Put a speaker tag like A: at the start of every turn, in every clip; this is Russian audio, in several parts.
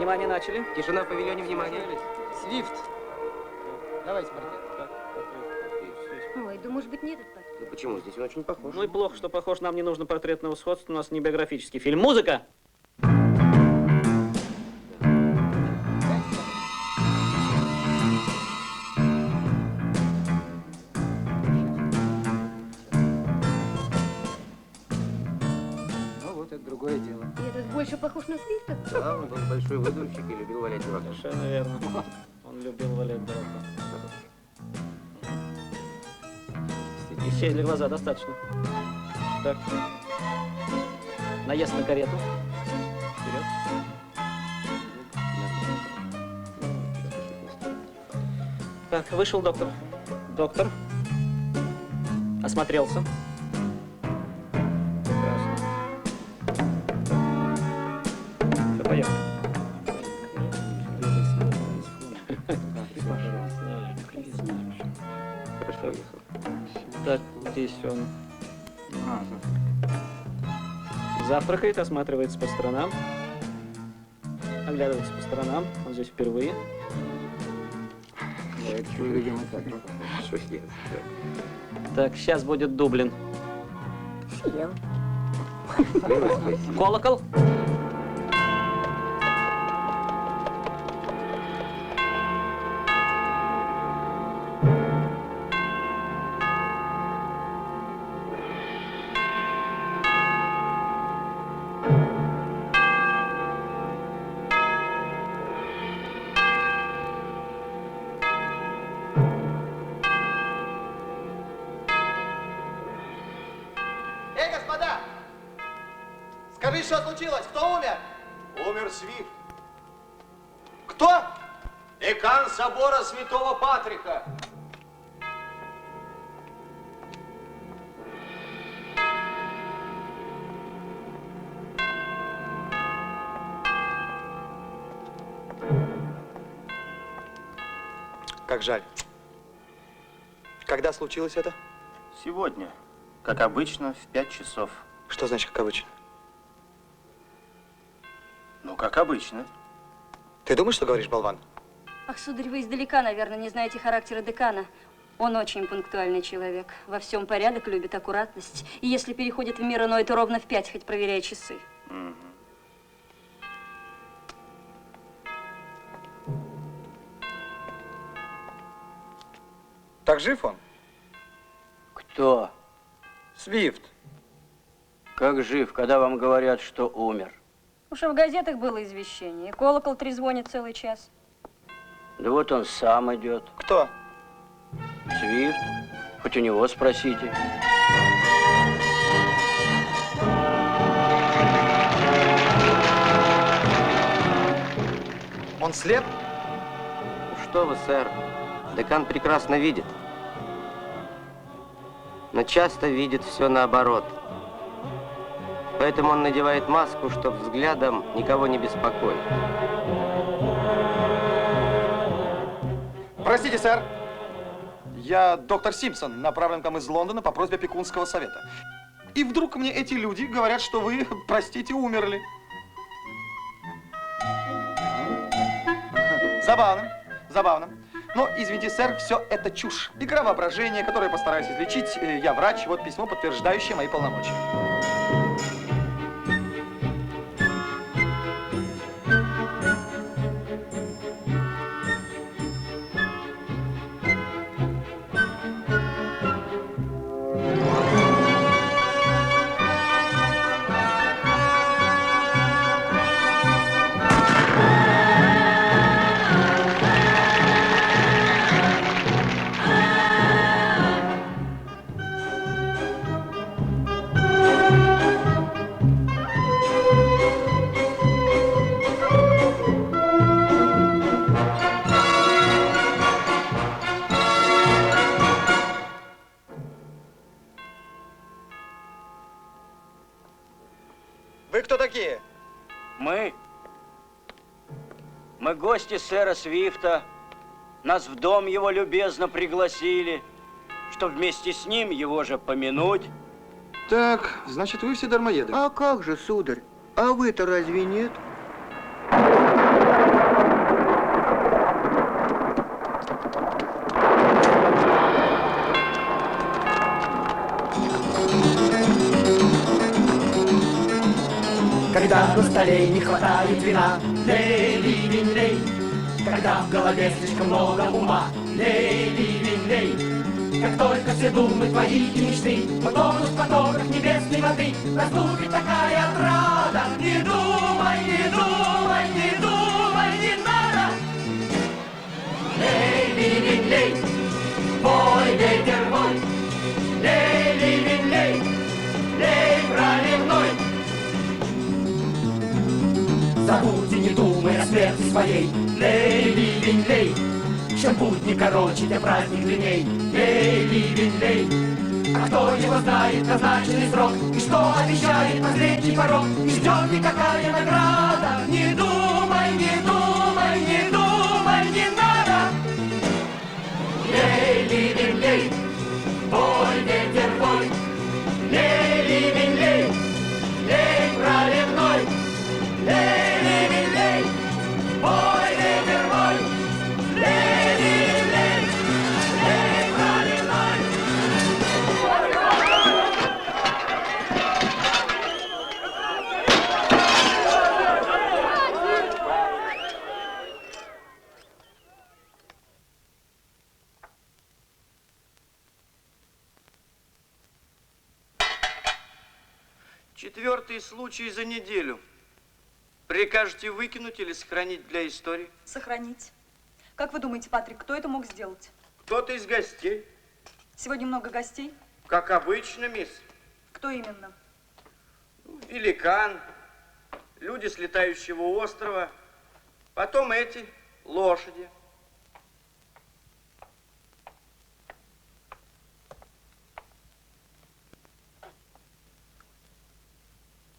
A: Внимание, начали.
B: Тишина в павильоне, внимание.
C: Свифт. Давайте портрет.
D: Ой, да может быть не этот портрет.
B: Ну почему? Здесь он очень похож.
A: Ну и плохо, что похож. Нам не нужно портретного сходства, у нас не биографический фильм. Музыка!
C: Ну вот, это другое дело.
D: И этот больше похож на Свифта?
B: Да, он был большой выдумщик и любил валять дурака.
A: Совершенно верно. Он любил валять дурака. Исчезли глаза, достаточно. Так. Наезд на карету. Вперед. Так, вышел доктор. Доктор. Осмотрелся. Прекрасно. Все, поехали.
B: Хорошо ехал.
A: Так, здесь он завтракает, осматривается по сторонам, оглядывается по сторонам. Он здесь впервые.
B: Хорошо ехал.
A: Так, сейчас будет Дублин.
D: Съел.
A: Колокол.
E: Эй, господа! Скажи, что случилось? Кто умер?
F: Умер Свифт.
E: Кто?
F: Декан собора Святого Патрика.
E: Как жаль. Когда случилось это?
G: Сегодня, как обычно, в 5 часов.
E: Что значит, как обычно?
G: Ну, как обычно.
E: Ты думаешь, что говоришь, болван?
D: Ах, сударь, вы издалека, наверное, не знаете характера декана. Он очень пунктуальный человек. Во всем порядок, любит аккуратность. И если переходит в мир иной, то ровно в 5, хоть проверяй часы.
G: Мгм.
E: Так жив он?
H: Кто?
E: Свифт.
H: Как жив, когда вам говорят, что умер?
D: Уж и в газетах было извещение. И колокол трезвонит целый час.
H: Да вот он сам идет.
E: Кто?
H: Свифт. Хоть у него спросите.
E: Он слеп?
B: Что вы, сэр? Декан прекрасно видит. Но часто видит все наоборот. Поэтому он надевает маску, чтобы взглядом никого не беспокоить.
E: Простите, сэр. Я доктор Симпсон, направлен к вам из Лондона по просьбе опекунского совета. И вдруг мне эти люди говорят, что вы, простите, умерли. Забавно, забавно. Но, извините, сэр, все это чушь. Игра воображения, которую я постараюсь излечить. Я врач, вот письмо, подтверждающее мои полномочия. Вы кто такие?
H: Мы гости сэра Свифта. Нас в дом его любезно пригласили, чтобы вместе с ним его же помянуть.
E: Так, значит, вы все дармоеды.
I: А как же, сударь? А вы-то разве нет? Когда на столе не хватает вина, лей, ливень, лей. Когда в голове слишком много ума, лей, ливень, лей. Как только все думы твои и мечты потонут в потоках небесной воды, наступит такая отрада. Не думай, не думай, не думай, не надо. Лей, ливень, лей, мой ветер мой. Лей, ливень, лей, лей проливной. Забудь и не думай о смерти своей. Лей, ливень, лей. Чем путь не короче, тем праздник длинней. Лей, ливень, лей. А кто его знает назначенный срок? И что обещает последний порог? И ждет никакая награда. Не думай, не думай, не думай, не надо. Лей, ливень, лей. Бой, ветер, бой. Лей, ливень, лей. Лей проливной. Лей, ливень, лей. Бой, ветер, бой. Лей, ливень, лей. Лей проливной.
B: Четвертый случай за неделю. Прикажете выкинуть или сохранить для истории?
J: Сохранить. Как вы думаете, Патрик, кто это мог сделать?
B: Кто-то из гостей.
J: Сегодня много гостей.
B: Как обычно, мисс.
J: Кто именно?
B: Великан, люди с летающего острова, потом эти лошади.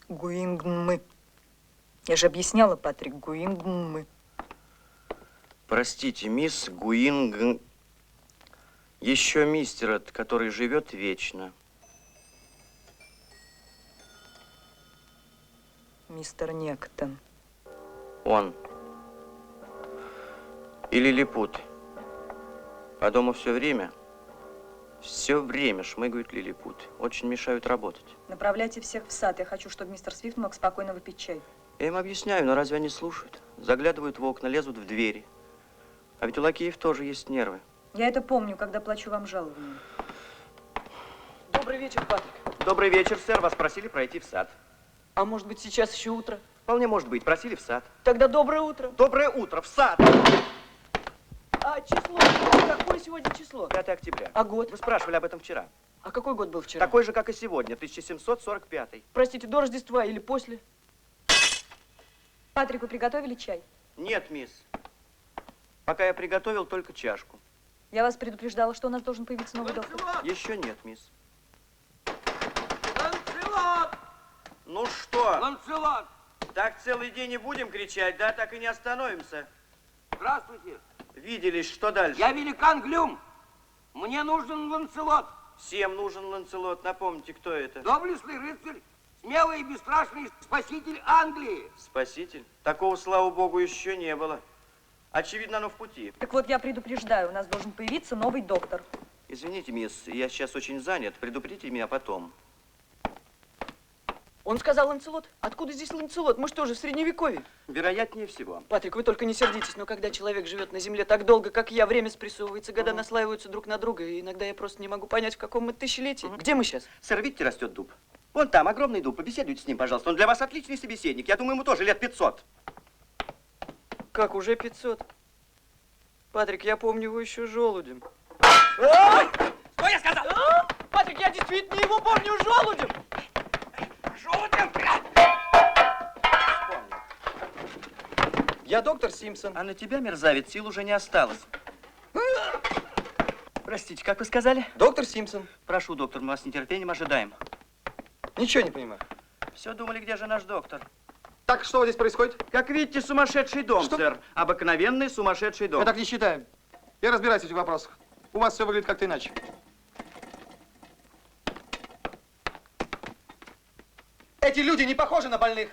J: Гуингмы. Я же объясняла, Патрик, Гуингмы.
B: Простите, мисс Гуинг... Еще мистер, который живет вечно.
J: Мистер Нектон.
B: Он. И лилипут. По дому все время шмыгают лилипуты. Очень мешают работать.
J: Направляйте всех в сад. Я хочу, чтобы мистер Свифт мог спокойно выпить чай.
B: Я им объясняю, но разве они слушают? Заглядывают в окна, лезут в двери. А ведь у лакеев тоже есть нервы.
J: Я это помню, когда плачу вам жалование.
C: Добрый вечер, Патрик.
B: Добрый вечер, сэр. Вас просили пройти в сад.
C: А может быть, сейчас еще утро?
B: Вполне может быть. Просили в сад.
C: Тогда доброе утро.
B: Доброе утро. В сад.
C: А число? Какое сегодня число?
B: 5 октября.
C: А год?
B: Вы спрашивали об этом вчера.
C: А какой год был вчера?
B: Такой же, как и сегодня. 1745.
C: Простите, до Рождества или после?
J: Патрик, вы приготовили чай?
B: Нет, мисс. Пока я приготовил только чашку.
J: Я вас предупреждала, что у нас должен появиться новый доктор.
B: Еще нет, мисс.
F: Ланцелот!
B: Ну что?
F: Ланцелот!
B: Так целый день и будем кричать, да? Так и не остановимся.
F: Здравствуйте!
B: Виделись, что дальше?
F: Я великан Глюм. Мне нужен Ланцелот.
B: Всем нужен Ланцелот. Напомните, кто это?
F: Доблестный рыцарь, смелый и бесстрашный спаситель Англии.
B: Спаситель? Такого, слава богу, еще не было. Очевидно, оно в пути.
J: Так вот, я предупреждаю, у нас должен появиться новый доктор.
B: Извините, мисс, я сейчас очень занят. Предупредите меня потом.
C: Он сказал Ланцелот. Откуда здесь Ланцелот? Мы что же, в Средневековье?
B: Вероятнее всего.
C: Патрик, вы только не сердитесь, но когда человек живет на земле так долго, как я, время спрессовывается, года наслаиваются друг на друга, и иногда я просто не могу понять, в каком мы тысячелетии. Где мы сейчас?
B: Сэр, видите, растет дуб. Вон там, огромный дуб. Побеседуйте с ним, пожалуйста. Он для вас отличный собеседник. Я думаю, ему тоже лет 500.
C: Как, уже 500? Патрик, я помню его еще желудем.
B: Ой! Что я сказал?
C: Патрик, я действительно его помню желудем!
B: Желудем!
E: Я доктор Симпсон.
B: А на тебя, мерзавец, сил уже не осталось. Простите, как вы сказали?
E: Доктор Симпсон.
B: Прошу, доктор, мы вас с нетерпением ожидаем.
E: Ничего не понимаю.
B: Все думали, где же наш доктор?
E: Так, что здесь происходит?
B: Как видите, сумасшедший дом,
E: Что?
B: сэр. Обыкновенный сумасшедший дом.
E: Я так не считаю. Я разбираюсь в этих вопросах. У вас все выглядит как-то иначе. Эти люди не похожи на больных.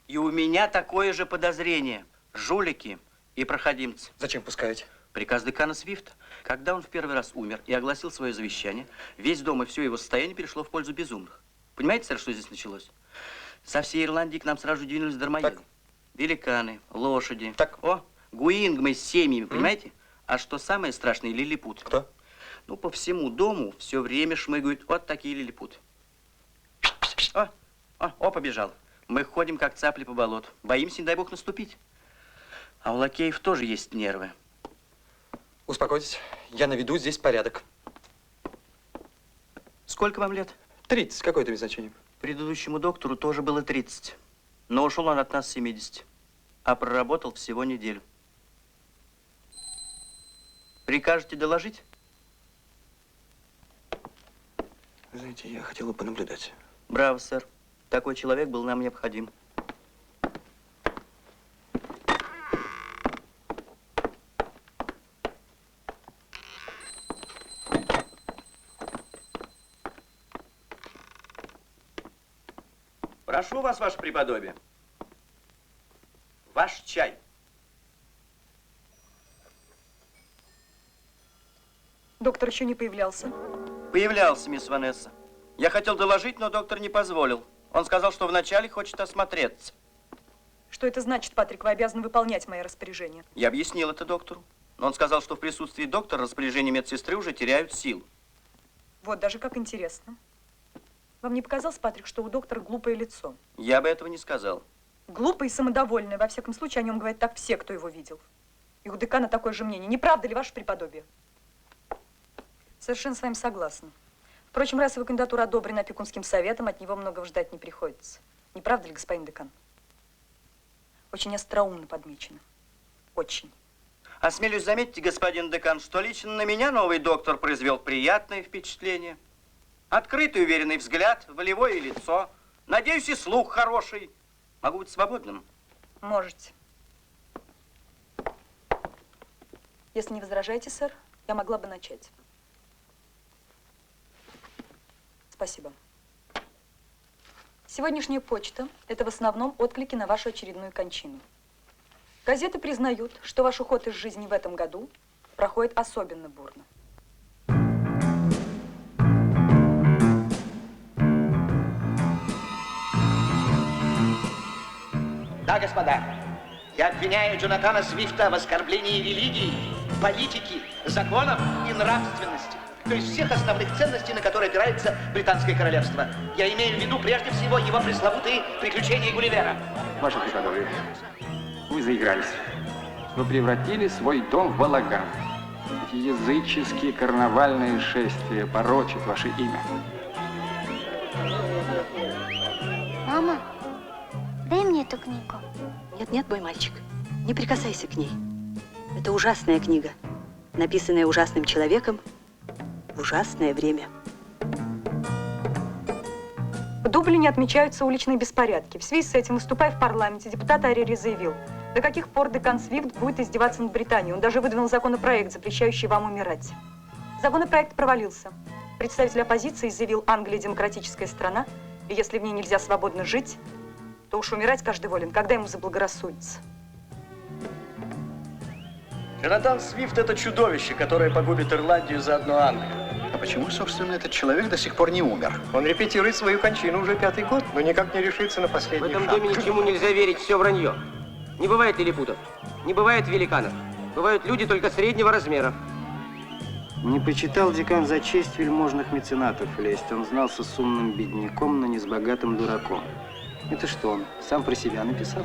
B: И у меня такое же подозрение. Жулики и проходимцы.
E: Зачем пускаете?
B: Приказ декана Свифта. Когда он в первый раз умер и огласил свое завещание, весь дом и все его состояние перешло в пользу безумных. Понимаете, сэр, что здесь началось? Со всей Ирландии к нам сразу же двинулись дармоеды.
E: Так.
B: Великаны, лошади.
E: Так.
B: О, гуингмы с семьями, понимаете? А что самое страшное, лилипут.
E: Кто?
B: Ну, по всему дому все время шмыгают вот такие лилипуты. О, побежал. Мы ходим, как цапли по болоту. Боимся, не дай бог, наступить. А у лакеев тоже есть нервы.
E: Успокойтесь, я наведу здесь порядок.
B: Сколько вам лет?
E: 30, какое это без значения?
B: Предыдущему доктору тоже было 30. Но ушел он от нас с 70. А проработал всего неделю. Прикажете доложить?
E: Знаете, я хотел бы понаблюдать.
B: Браво, сэр. Такой человек был нам необходим. Прошу вас, ваше преподобие. Ваш чай.
J: Доктор еще не появлялся.
B: Появлялся, мисс Ванесса. Я хотел доложить, но доктор не позволил. Он сказал, что вначале хочет осмотреться.
J: Что это значит, Патрик? Вы обязаны выполнять мои распоряжения.
B: Я объяснил это доктору. Но он сказал, что в присутствии доктора распоряжения медсестры уже теряют силу.
J: Вот даже как интересно. Вам не показалось, Патрик, что у доктора глупое лицо?
B: Я бы этого не сказал.
J: Глупое и самодовольное. Во всяком случае, о нем говорят так все, кто его видел. И у декана такое же мнение. Не правда ли, ваше преподобие? Совершенно с вами согласна. Впрочем, раз его кандидатура одобрена опекунским советом, от него многого ждать не приходится. Не правда ли, господин декан? Очень остроумно подмечено. Очень.
B: Осмелюсь заметить, господин декан, что лично на меня новый доктор произвел приятное впечатление. Открытый, уверенный взгляд, волевое лицо. Надеюсь, и слух хороший. Могу быть свободным?
J: Можете. Если не возражаете, сэр, я могла бы начать. Спасибо. Сегодняшняя почта – это в основном отклики на вашу очередную кончину. Газеты признают, что ваш уход из жизни в этом году проходит особенно бурно.
F: Да, господа, я обвиняю Джонатана Свифта в оскорблении религии, политики, законов и нравственности. То есть всех основных ценностей, на которые опирается Британское королевство. Я имею в виду прежде всего его пресловутые приключения Гулливера.
K: Ваше преподобие, вы заигрались. Вы превратили свой дом в балаган. Эти языческие карнавальные шествия порочат ваше имя.
L: Мама, дай мне эту книгу.
M: Нет, мой мальчик, не прикасайся к ней. Это ужасная книга, написанная ужасным человеком в ужасное время.
J: В Дублине отмечаются уличные беспорядки. В связи с этим, выступая в парламенте, депутат Арери заявил, до каких пор декан Свифт будет издеваться над Британией. Он даже выдвинул законопроект, запрещающий вам умирать. Законопроект провалился. Представитель оппозиции заявил, Англия демократическая страна, и если в ней нельзя свободно жить, то уж умирать каждый волен, когда ему заблагорассудится.
H: Джонатан Свифт – это чудовище, которое погубит Ирландию заодно Англию.
N: А почему, собственно, этот человек до сих пор не умер?
O: Он репетирует свою кончину уже 5-й год, но никак не решится на последний шаг.
F: В этом доме ничему нельзя верить, все вранье. Не бывает лилипутов, не бывает великанов. Бывают люди только среднего размера.
P: Не почитал декан за честь вельможных меценатов лезть. Он знался с умным бедняком, но не с богатым дураком. Это что он, сам про себя написал?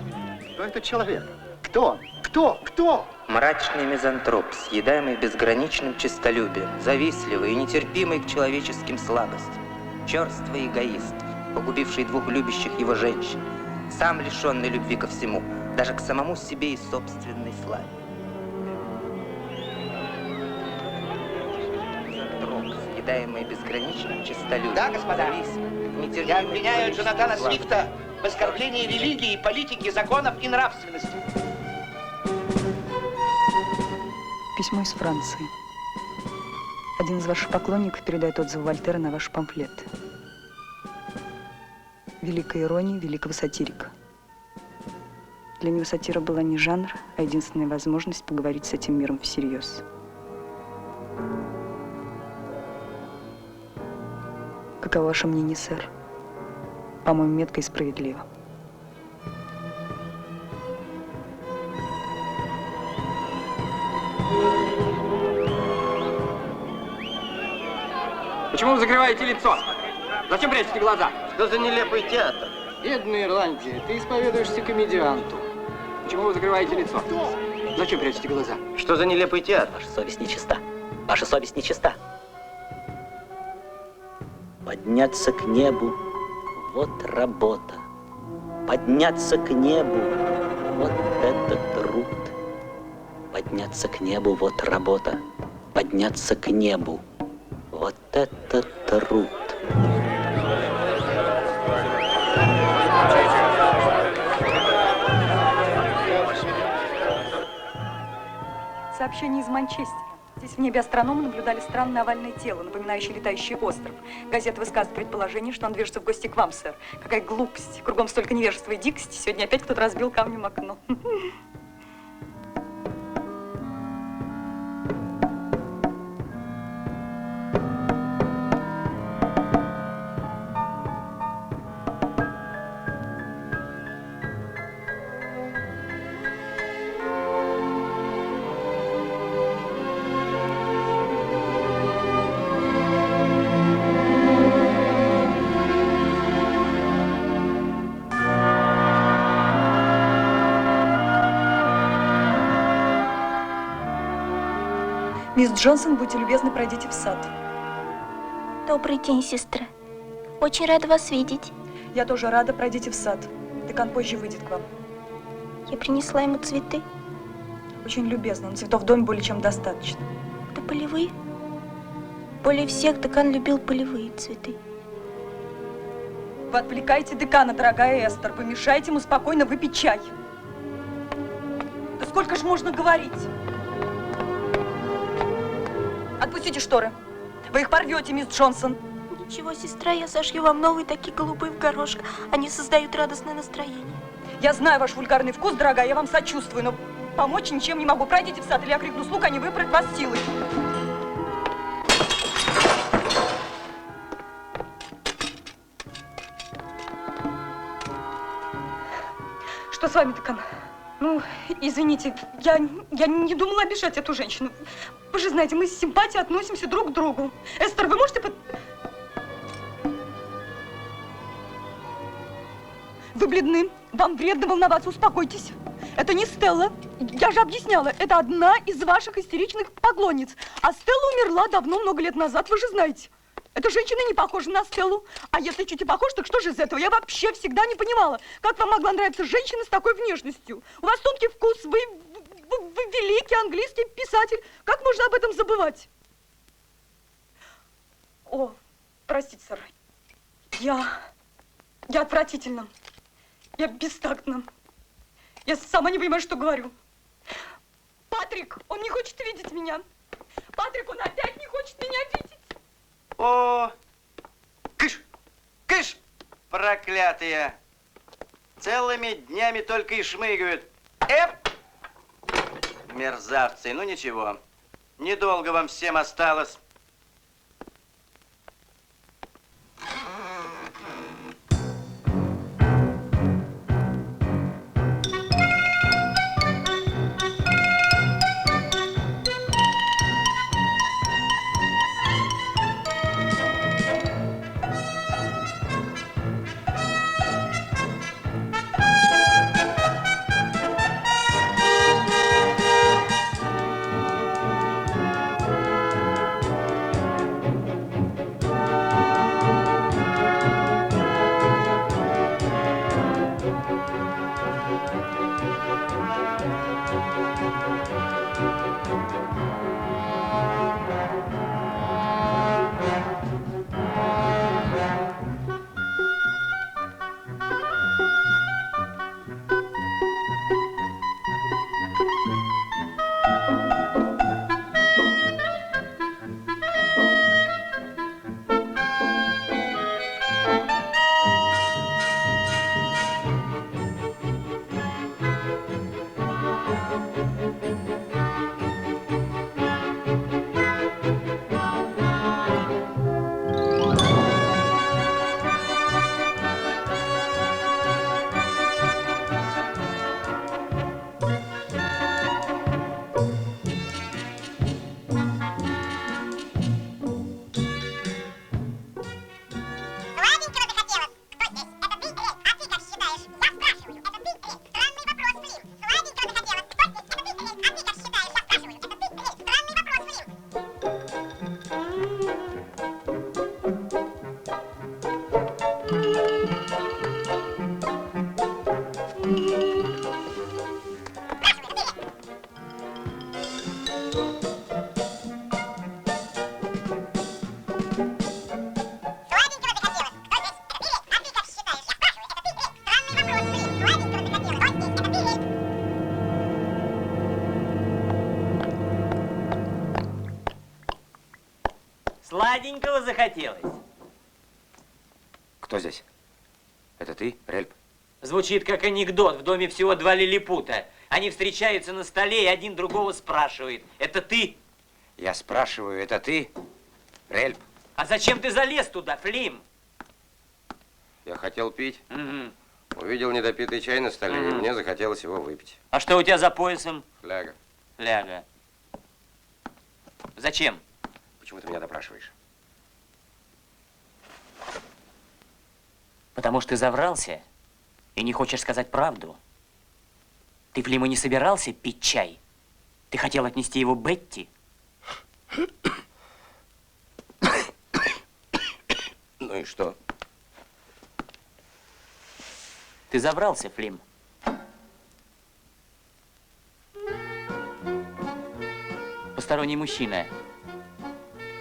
N: Кто этот человек? Кто? Кто?
Q: Мрачный мизантроп, съедаемый безграничным честолюбием, завистливый и нетерпимый к человеческим слабостям, черствый эгоист, погубивший двух любящих его женщин, сам лишенный любви ко всему, даже к самому себе и собственной славе. Мизантроп, съедаемый безграничным честолюбием,
F: Да, господа,
Q: нетерпимый
F: я обвиняю
Q: к
F: Джонатана
Q: человеческим
F: Свифта в оскорблении религии, политики, законов и нравственности.
J: Письмо из Франции. Один из ваших поклонников передает отзыв Вольтера на ваш памфлет. Великая ирония великого сатирика. Для него сатира была не жанр, а единственная возможность поговорить с этим миром всерьез. Каково ваше мнение, сэр? По-моему, метко и справедливо.
K: Почему вы закрываете лицо? Зачем прячете глаза?
P: Что за нелепый театр?
K: Бедный Ирландия, ты исповедуешься комедианту. Почему вы закрываете лицо? Зачем прячете глаза?
P: Что за нелепый театр?
R: Ваша совесть нечиста. Ваша совесть нечиста. Подняться к небу — вот работа. Подняться к небу — вот это труд. Подняться к небу — вот работа. Подняться к небу — вот это труд.
J: Сообщение из Манчестера. Здесь в небе астрономы наблюдали странное овальное тело, напоминающее летающий остров. Газета высказывает предположение, что он движется в гости к вам, сэр. Какая глупость. Кругом столько невежества и дикости. Сегодня опять кто-то разбил камнем окно. Мисс Джонсон, будьте любезны, пройдите в сад.
L: Добрый день, сестра. Очень рада вас видеть.
J: Я тоже рада, пройдите в сад. Декан позже выйдет к вам.
L: Я принесла ему цветы.
J: Очень любезно, но цветов в доме более чем достаточно.
L: Это полевые? Более всех декан любил полевые цветы.
J: Вы отвлекаете декана, дорогая Эстер. Вы мешаете ему спокойно выпить чай. Да сколько же можно говорить? Отпустите шторы. Вы их порвете, мисс Джонсон.
L: Ничего, сестра, я сошью вам новые такие голубые в горошек. Они создают радостное настроение.
J: Я знаю ваш вульгарный вкус, дорогая, я вам сочувствую, но помочь ничем не могу. Пройдите в сад, или я крикну слуг, они выпрут вас силой. Что с вами, декан? Ну, извините, я не думала обижать эту женщину. Вы же знаете, мы с симпатией относимся друг к другу. Эстер, вы можете... Вы бледны, вам вредно волноваться, успокойтесь. Это не Стелла, я же объясняла, это одна из ваших истеричных поклонниц. А Стелла умерла давно, много лет назад, вы же знаете. Эта женщина не похожа на Стеллу. А если чуть и похожа, так что же из этого? Я вообще всегда не понимала, как вам могла нравиться женщина с такой внешностью. У вас тонкий вкус, вы великий английский писатель. Как можно об этом забывать? О, простите, сэр. Я отвратительна. Я бестактна. Я сама не понимаю, что говорю. Патрик, он не хочет видеть меня. Патрик, он опять не хочет меня видеть.
B: О, кыш, кыш, проклятые. Целыми днями только и шмыгают. Мерзавцы, ну ничего. Недолго вам всем осталось.
S: Сладенького захотелось.
T: Кто здесь? Это ты, Рельп?
S: Звучит как анекдот. В доме всего 2 лилипута. Они встречаются на столе, и один другого спрашивает. Это ты?
T: Я спрашиваю, это ты, Рельп?
S: А зачем ты залез туда, Флим?
G: Я хотел пить.
S: Угу.
G: Увидел недопитый чай на столе, и мне захотелось его выпить.
S: А что у тебя за поясом?
G: Фляга.
S: Фляга. Зачем?
G: Почему ты меня допрашиваешь?
S: Потому что ты заврался и не хочешь сказать правду. Ты, Флим, и не собирался пить чай? Ты хотел отнести его Бетти?
G: Ну и что?
S: Ты заврался, Флим. Посторонний мужчина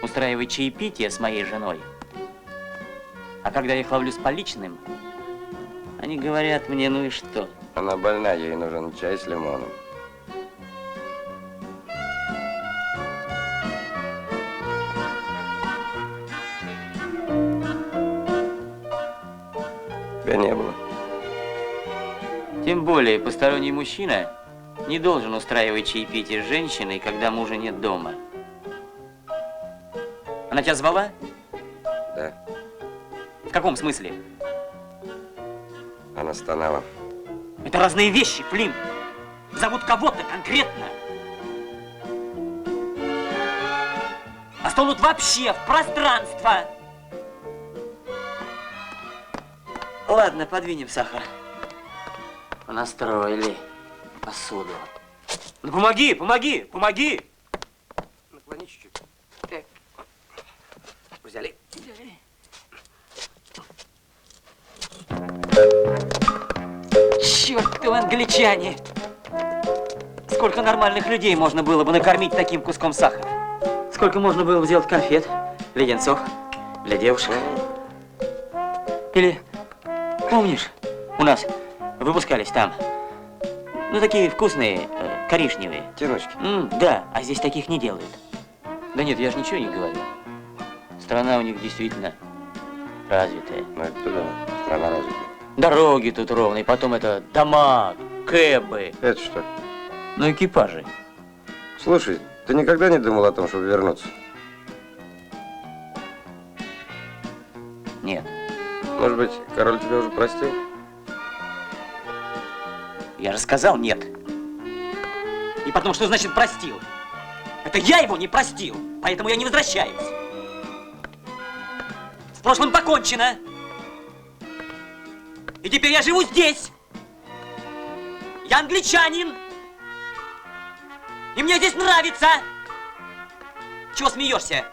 S: устраивает чаепитие с моей женой. А когда я их ловлю с поличным, они говорят мне, ну и что?
G: Она больна, ей нужен чай с лимоном. Тебя не было.
S: Тем более посторонний мужчина не должен устраивать чаепитие с женщиной, когда мужа нет дома. Она тебя звала?
G: Да.
S: В каком смысле?
G: Она стонала.
S: Это разные вещи, Флим. Зовут кого-то конкретно. А стонут вообще в пространство. Ладно, подвинем сахар. Понастроили посуду. Ну помоги, помоги, помоги!
G: Наклони чуть-чуть. Так. Взяли.
S: Чёртовы англичане! Сколько нормальных людей можно было бы накормить таким куском сахара? Сколько можно было бы сделать конфет, леденцов для девушек? Или, помнишь, у нас выпускались там, ну, такие вкусные, коричневые.
G: Тянучки.
S: Да, а здесь таких не делают. Да нет, я же ничего не говорю. Страна у них действительно развитая.
G: Ну, это да, страна развитая.
S: Дороги тут ровные, потом это дома, кэбы.
G: Это что?
S: Ну, экипажи.
G: Слушай, ты никогда не думал о том, чтобы вернуться?
S: Нет.
G: Может быть, король тебя уже простил?
S: Я же сказал нет. И потом, что значит простил? Это я его не простил, поэтому я не возвращаюсь. С прошлым покончено. И теперь я живу здесь. Я англичанин. И мне здесь нравится. Чего смеешься?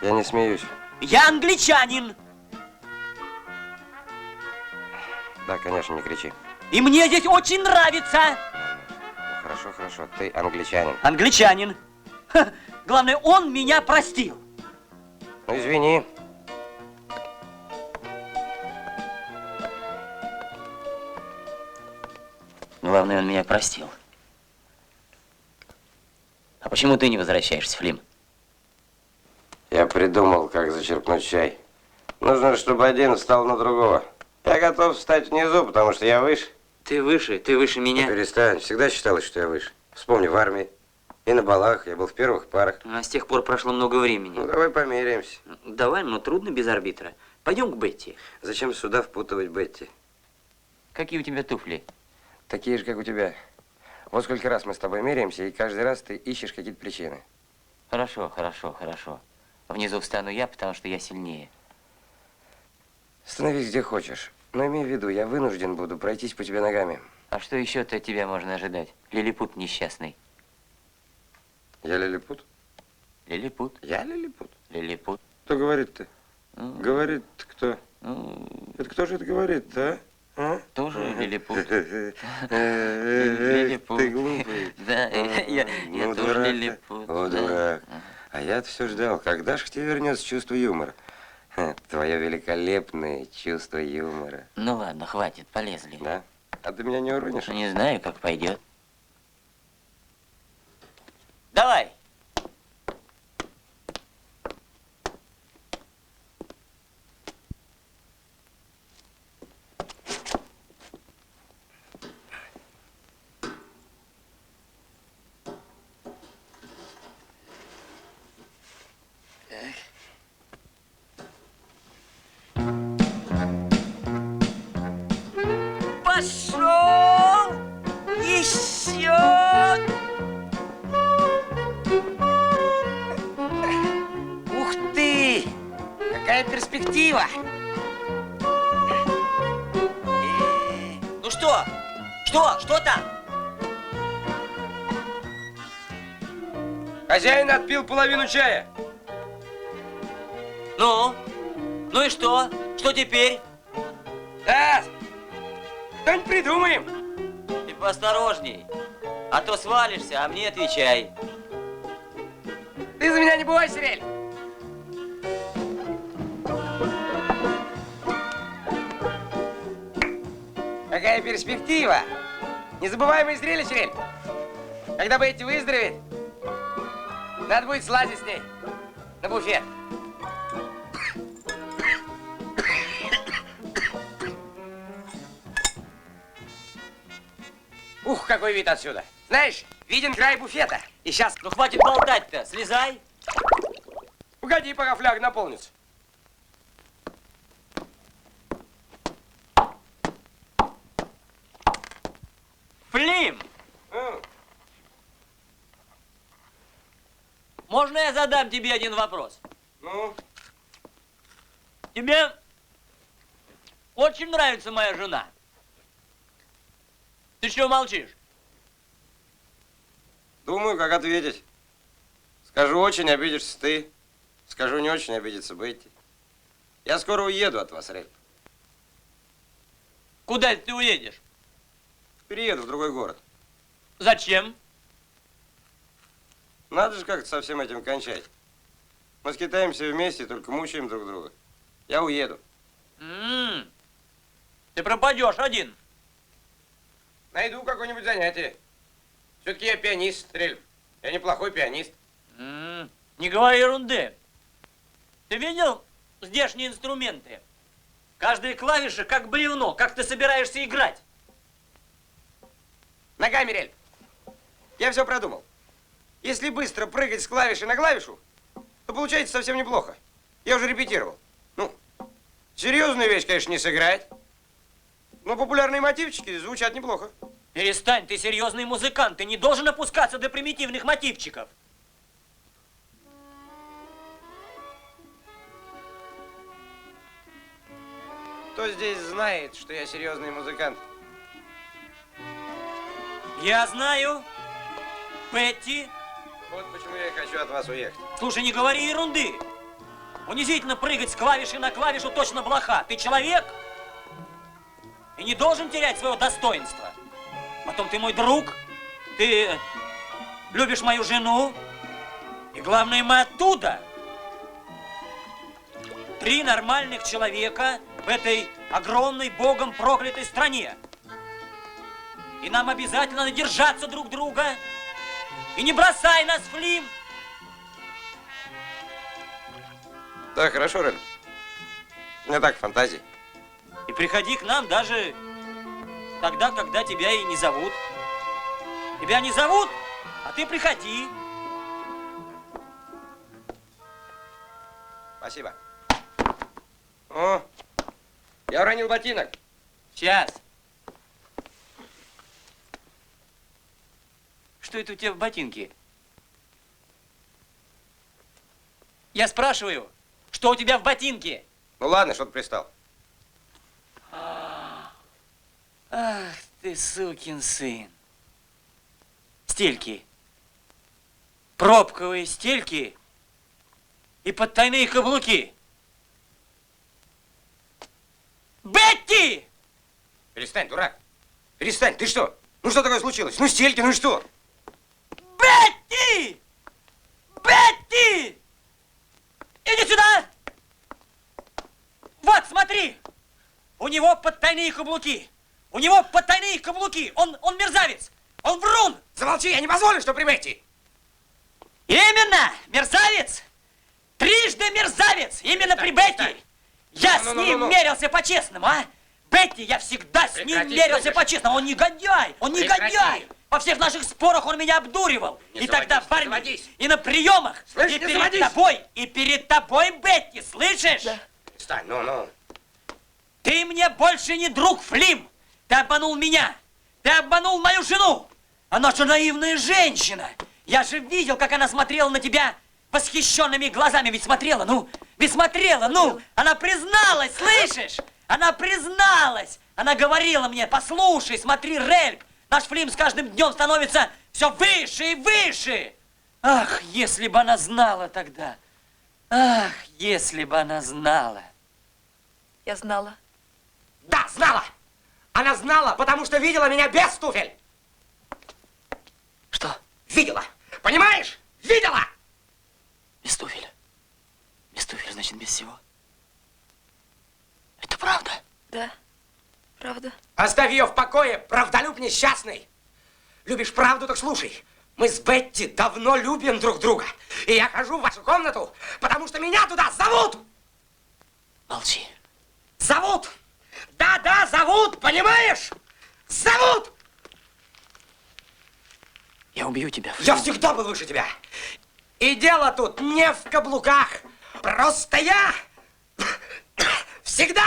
G: Я не смеюсь.
S: Я англичанин.
G: Да, конечно, не кричи.
S: И мне здесь очень нравится.
G: Хорошо, хорошо, ты англичанин.
S: Англичанин. Ха, главное, он меня простил.
G: Ну, извини.
S: Главное, он меня простил. А почему ты не возвращаешься, Флим?
G: Я придумал, как зачерпнуть чай. Нужно, чтобы один встал на другого. Я готов встать внизу, потому что я выше.
S: Ты выше меня.
G: Ну, перестань, всегда считалось, что я выше. Вспомни, в армии и на балах я был в первых парах.
S: А с тех пор прошло много времени.
G: Ну, давай померяемся.
S: Давай, но трудно без арбитра. Пойдем к Бетти.
G: Зачем сюда впутывать Бетти?
S: Какие у тебя туфли?
G: Такие же, как у тебя. Вот сколько раз мы с тобой меряемся, и каждый раз ты ищешь какие-то причины.
S: Хорошо, хорошо, хорошо. Внизу встану я, потому что я сильнее.
G: Становись где хочешь. Но имей в виду, я вынужден буду пройтись по тебе ногами.
S: А что еще-то от тебя можно ожидать? Лилипут несчастный.
G: Я лилипут?
S: Лилипут.
G: Я лилипут?
S: Лилипут.
G: Кто говорит-то? Говорит кто? Это кто же это говорит-то, а?
S: Тоже лилипут.
G: Лилипут. Ты глупый.
S: Да, я тоже лилипут.
G: О, дурак. А я-то все ждал, когда же к тебе вернется чувство юмора? Твое великолепное чувство юмора.
S: Ну ладно, хватит, полезли.
G: Да? А ты меня не уронишь?
S: Не знаю, как пойдет. Давай. Пошел! Еще! Ух ты! Какая перспектива! Ну что? Что там?
T: Хозяин отпил половину чая.
S: Ну и что? Что теперь?
T: Да, что-нибудь придумаем.
S: Ты поосторожней, а то свалишься, а мне отвечай.
T: Ты за меня не бойся, Рель. Какая перспектива! Незабываемое зрелище, Рель. Когда Бетти выздоровеет, надо будет слазить с ней на буфет. Ух, какой вид отсюда. Знаешь, виден край буфета. И сейчас...
S: Ну хватит болтать-то, слезай.
T: Погоди, пока фляга наполнится.
S: Флим! Можно я задам тебе один вопрос?
T: Ну?
S: Тебе очень нравится моя жена. Ты чего молчишь?
G: Думаю, как ответить. Скажу очень, обидишься ты. Скажу не очень, обидится Бетти. Я скоро уеду от вас, Рель.
S: Куда ты уедешь?
G: Перееду в другой город.
S: Зачем?
G: Надо же как-то со всем этим кончать. Мы скитаемся вместе, только мучаем друг друга. Я уеду.
S: Ты пропадешь один.
T: Найду какое-нибудь занятие. Все-таки я пианист, Рель. Я неплохой пианист.
S: Не говори ерунды. Ты видел здешние инструменты? Каждая клавиша как бревно. Как ты собираешься играть?
T: Ногами, Рель. Я все продумал. Если быстро прыгать с клавиши на клавишу, то получается совсем неплохо. Я уже репетировал. Ну, серьезную вещь, конечно, не сыграть. Но популярные мотивчики звучат неплохо.
S: Перестань, ты серьезный музыкант. Ты не должен опускаться до примитивных мотивчиков.
G: Кто здесь знает, что я серьезный музыкант?
S: Я знаю. Бетти.
G: Вот почему я и хочу от вас уехать.
S: Слушай, не говори ерунды. Унизительно прыгать с клавиши на клавишу точно блоха. Ты человек и не должен терять своего достоинства. Потом ты мой друг, ты любишь мою жену. И главное, мы оттуда. 3 нормальных человека в этой огромной, богом проклятой стране. И нам обязательно надо держаться друг друга. И не бросай нас, Флим!
G: Да, хорошо, Рель. У меня так фантазии.
S: И приходи к нам даже тогда, когда тебя и не зовут. Тебя не зовут, а ты приходи.
T: Спасибо. О, я уронил ботинок.
S: Сейчас. Что это у тебя в ботинке? Я спрашиваю, что у тебя в ботинке?
G: Ну ладно, что ты пристал.
S: Ах ты, сукин сын. Стельки. Пробковые стельки и подтайные каблуки. Бетти!
T: Перестань, дурак. Перестань, ты что? Ну что такое случилось? Ну стельки, ну и что?
S: Бетти! Бетти! Иди сюда! Вот, смотри! У него подтайные каблуки. У него подтайные каблуки. Он мерзавец. Он врун.
T: Замолчи, я не позволю, что при Бетти.
S: Именно, мерзавец. Трижды мерзавец. Именно при Бетти. Я с ним мерился по-честному, а? Бетти, я всегда с ним мерился по-честному. Он негодяй. Он негодяй. Во всех наших спорах он меня обдуривал. И тогда в армии, и на приемах, и перед тобой, Бетти, слышишь?
T: Перестань, ну.
S: Ты мне больше не друг, Флим. Ты
U: обманул меня! Ты обманул мою жену! Она что, наивная женщина! Я же видел, как она смотрела на тебя восхищенными глазами. Ведь смотрела, ну! Ведь смотрела, ну! Она призналась, слышишь? Она призналась! Она говорила мне, послушай, смотри, Рельк, наш Флим с каждым днем становится все выше и выше! Ах, если бы она знала тогда! Ах, если бы она знала!
L: Я знала.
T: Да, знала! Она знала, потому что видела меня без туфель!
U: Что?
T: Видела! Понимаешь? Видела!
U: Без туфель. Без туфель, значит, без всего. Это правда?
L: Да, правда.
T: Оставь ее в покое, правдолюб несчастный! Любишь правду, так слушай. Мы с Бетти давно любим друг друга. И я хожу в вашу комнату, потому что меня туда зовут!
U: Молчи.
T: Зовут! Да-да, зовут, понимаешь? Зовут!
U: Я убью тебя.
T: Я всегда был выше тебя. И дело тут не в каблуках. Просто я всегда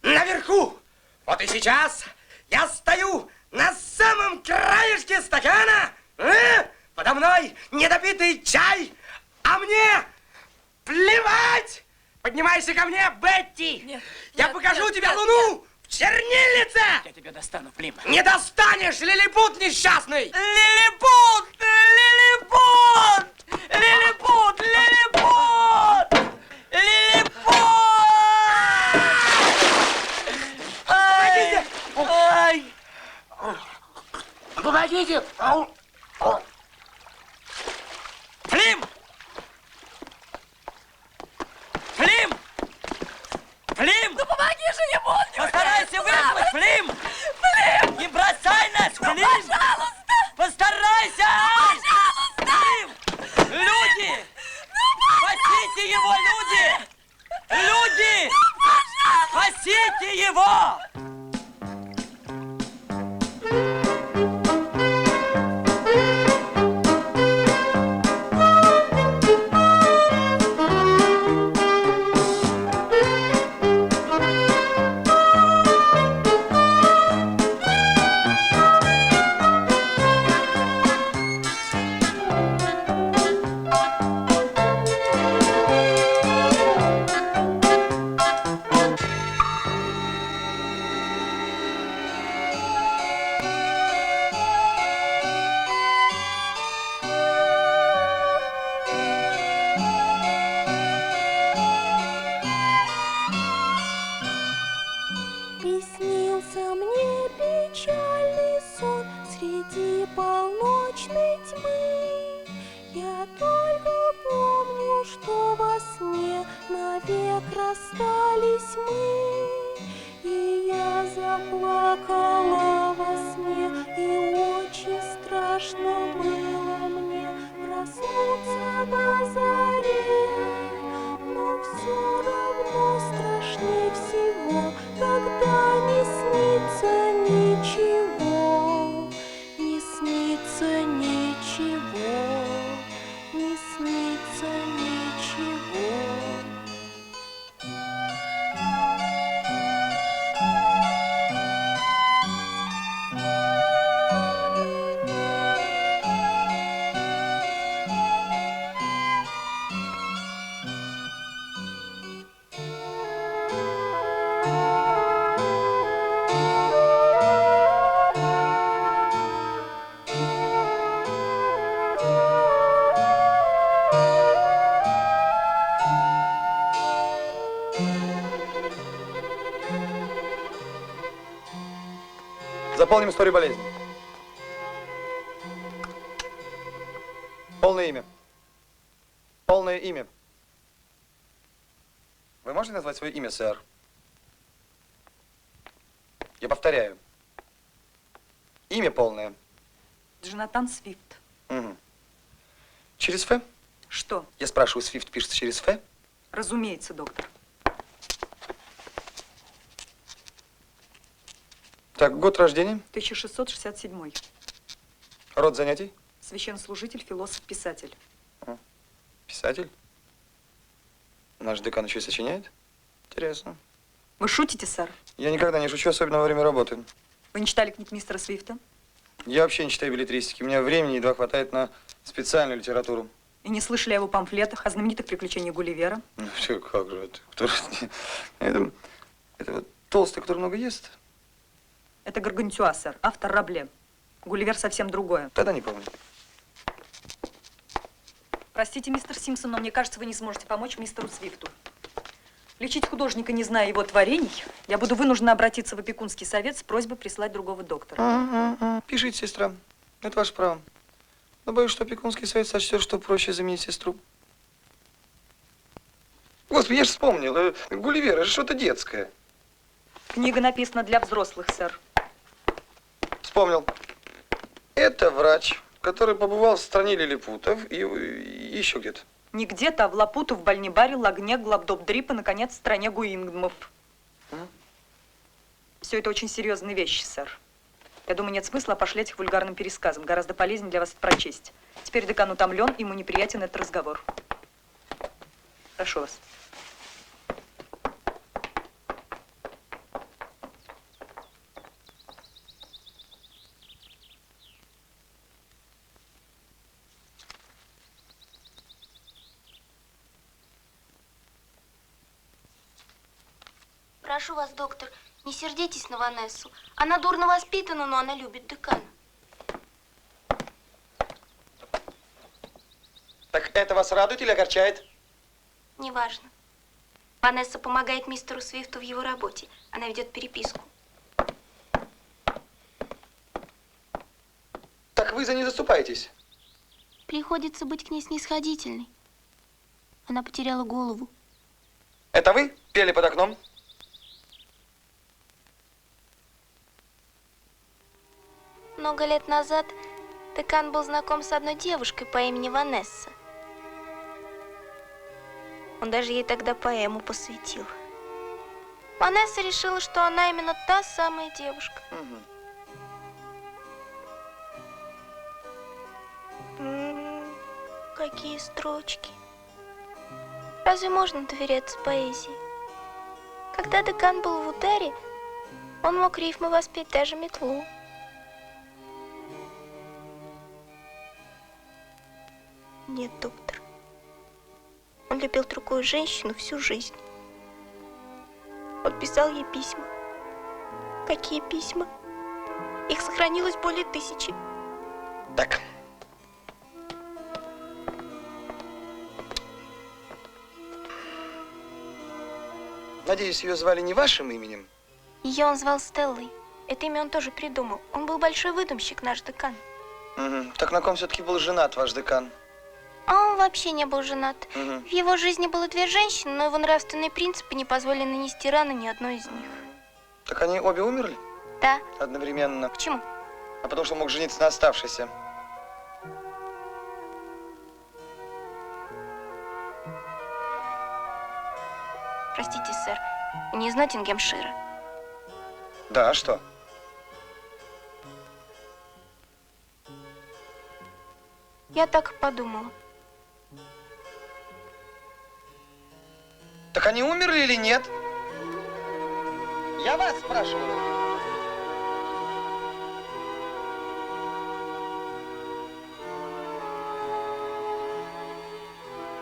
T: наверху. Вот и сейчас я стою на самом краешке стакана. Подо мной недопитый чай, а мне плевать. Поднимайся ко мне, Бетти. Нет, я покажу тебе луну в чернильнице.
U: Я тебя достану, Флим.
T: Не достанешь, лилипут несчастный.
U: Лилипут! Лилипут! Лилипут! Лилипут! Лилипут!
T: Помогите!
U: Ай!
T: Помогите!
U: Флим! Флим! Флим!
L: Ну помоги же ему!
U: Постарайся выплыть, Флим! Флим! Не бросай нас, Флим!
L: Ну, пожалуйста!
U: Постарайся!
L: Пожалуйста!
U: Флим! Люди! Спасите его, люди! Люди! Спасите его!
L: Приснился мне печальный сон среди полночной тьмы. Я только помню, что во сне навек расстались мы. И я заплакала во сне, и очень страшно было мне проснуться на заре. Но все равно страшнее всего, когда не снится ничего, не снится ничего, не снится ничего.
E: Заполним историю болезни. Полное имя. Полное имя. Вы можете назвать свое имя, сэр? Я повторяю. Имя полное.
J: Джонатан Свифт.
E: Угу. Через Ф?
J: Что?
E: Я спрашиваю, Свифт пишется через Ф?
J: Разумеется, доктор.
E: Так, год рождения?
J: 1667.
E: Род занятий?
J: Священнослужитель, философ, писатель.
E: Писатель? Наш декан еще и сочиняет? Интересно.
J: Вы шутите, сэр?
E: Я никогда не шучу, особенно во время работы.
J: Вы не читали книг мистера Свифта?
E: Я вообще не читаю беллетристики. У меня времени едва хватает на специальную литературу.
J: И не слышали о его памфлетах, о знаменитых приключениях Гулливера?
E: Ну, все, как же это? Это вот толстый, который много ест?
J: Это Гаргантюа, сэр, автор Рабле. Гулливер совсем другое.
E: Тогда не помню.
J: Простите, мистер Симпсон, но мне кажется, вы не сможете помочь мистеру Свифту. Лечить художника, не зная его творений, я буду вынуждена обратиться в опекунский совет с просьбой прислать другого доктора.
E: Пишите, сестра. Это ваше право. Но боюсь, что опекунский совет сочтет, что проще заменить сестру. Господи, я же вспомнил. Гулливер, это что-то детское.
J: Книга написана для взрослых, сэр.
E: Вспомнил. Это врач, который побывал в стране лилипутов и еще где-то.
J: Не где-то, а в Лапуту, в Бальнибаре, Лагне, Глабдоп-Дрип и, наконец, в стране Гуингмов. Все это очень серьезные вещи, сэр. Я думаю, нет смысла опошлять их вульгарным пересказом. Гораздо полезнее для вас это прочесть. Теперь декан утомлен, ему неприятен этот разговор. Прошу вас.
L: Прошу вас, доктор, не сердитесь на Ванессу. Она дурно воспитана, но она любит декана.
E: Так это вас радует или огорчает?
L: Неважно. Ванесса помогает мистеру Свифту в его работе. Она ведет переписку.
E: Так вы за ней заступаетесь?
L: Приходится быть к ней снисходительной. Она потеряла голову.
E: Это вы пели под окном?
L: Много лет назад декан был знаком с одной девушкой по имени Ванесса. Он даже ей тогда поэму посвятил. Ванесса решила, что она именно та самая девушка. Какие строчки. Разве можно доверяться поэзии? Когда декан был в ударе, он мог рифмы воспеть даже метлу. Нет, доктор. Он любил другую женщину всю жизнь. Он писал ей письма. Какие письма? Их сохранилось более 1000.
E: Так. Надеюсь, ее звали не вашим именем?
L: Ее он звал Стеллой. Это имя он тоже придумал. Он был большой выдумщик, наш декан.
E: Угу. Так на ком все-таки был женат ваш декан?
L: А он вообще не был женат. В его жизни было 2 женщины, но его нравственные принципы не позволили нанести раны ни одной из них.
E: Так они обе умерли?
L: Да.
E: Одновременно.
L: Почему?
E: А потому что мог жениться на оставшейся.
L: Простите, сэр, не из Ноттингемшира.
E: Да, а что?
L: Я так и подумала.
E: Так они умерли или нет? Я вас спрашиваю.